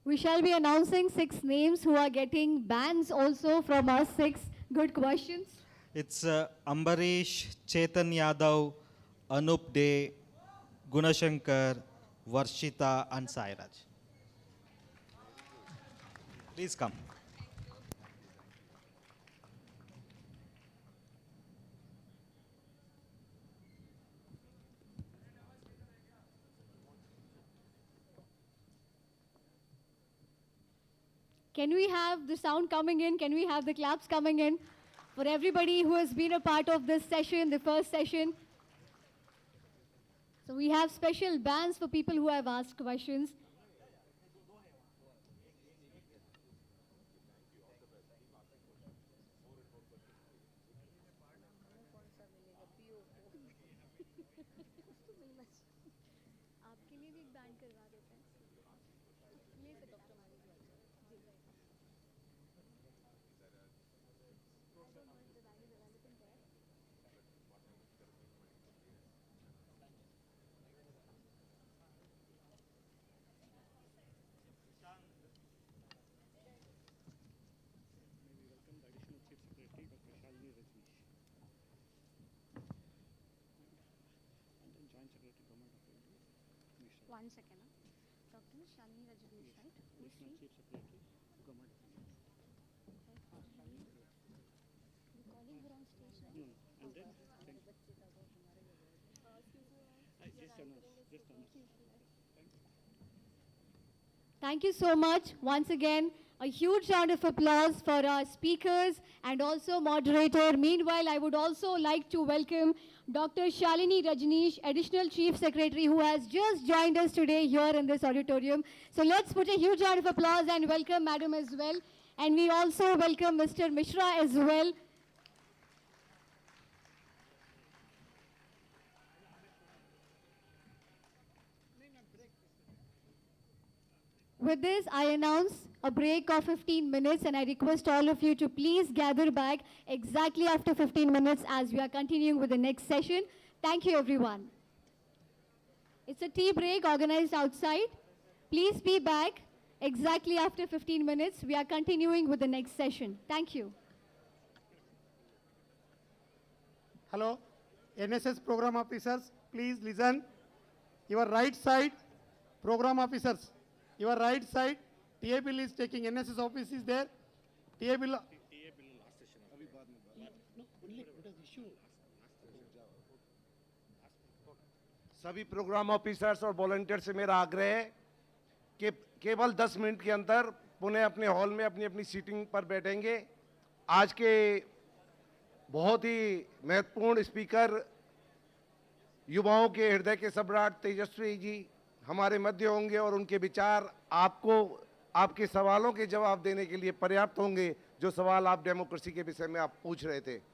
We shall be announcing 6 names who are getting bans also from us. 6 good questions. It's Ambarish, Chetan Yadav, Anup De, Gunashankar, Varshita, and Sairaj. Please come. Can we have the sound coming in? Can we have the claps coming in for everybody who has been a part of this session, the first session? So we have special bans for people who have asked questions. 1 second. Dr. Shalini Rajneesh, right? Who's she? You're calling her on stage, right? Thank you so much. Once again, a huge round of applause for our speakers and also moderator. Meanwhile, I would also like to welcome Dr. Shalini Rajneesh, Additional Chief Secretary, who has just joined us today here in this auditorium. So let's put a huge round of applause and welcome Madam as well. And we also welcome Mr. Mishra as well. With this, I announce a break of 15 minutes and I request all of you to please gather back exactly after 15 minutes as we are continuing with the next session. Thank you, everyone. It's a tea break organized outside. Please be back exactly after 15 minutes. We are continuing with the next session. Thank you. Hello, NSS program officers, please listen. Your right side, program officers. Your right side, TA bill is taking, NSS office is there. TA bill. सभी programme officers और volunteer से मेरा आग्रह है कि केवल 10 minute के अंदर पुनः अपने हॉल में अपनी अपनी सीटिंग पर बैठेंगे। आज के बहुत ही महत्वपूर्ण स्पीकर युवाओं के हृदय के सम्राट तेजस्वी जी हमारे मध्य होंगे और उनके विचार आपको आपके सवालों के जवाब देने के लिए पर्याप्त होंगे, जो सवाल आप डेमोक्रेसी के विषय में आप पूछ रहे थे।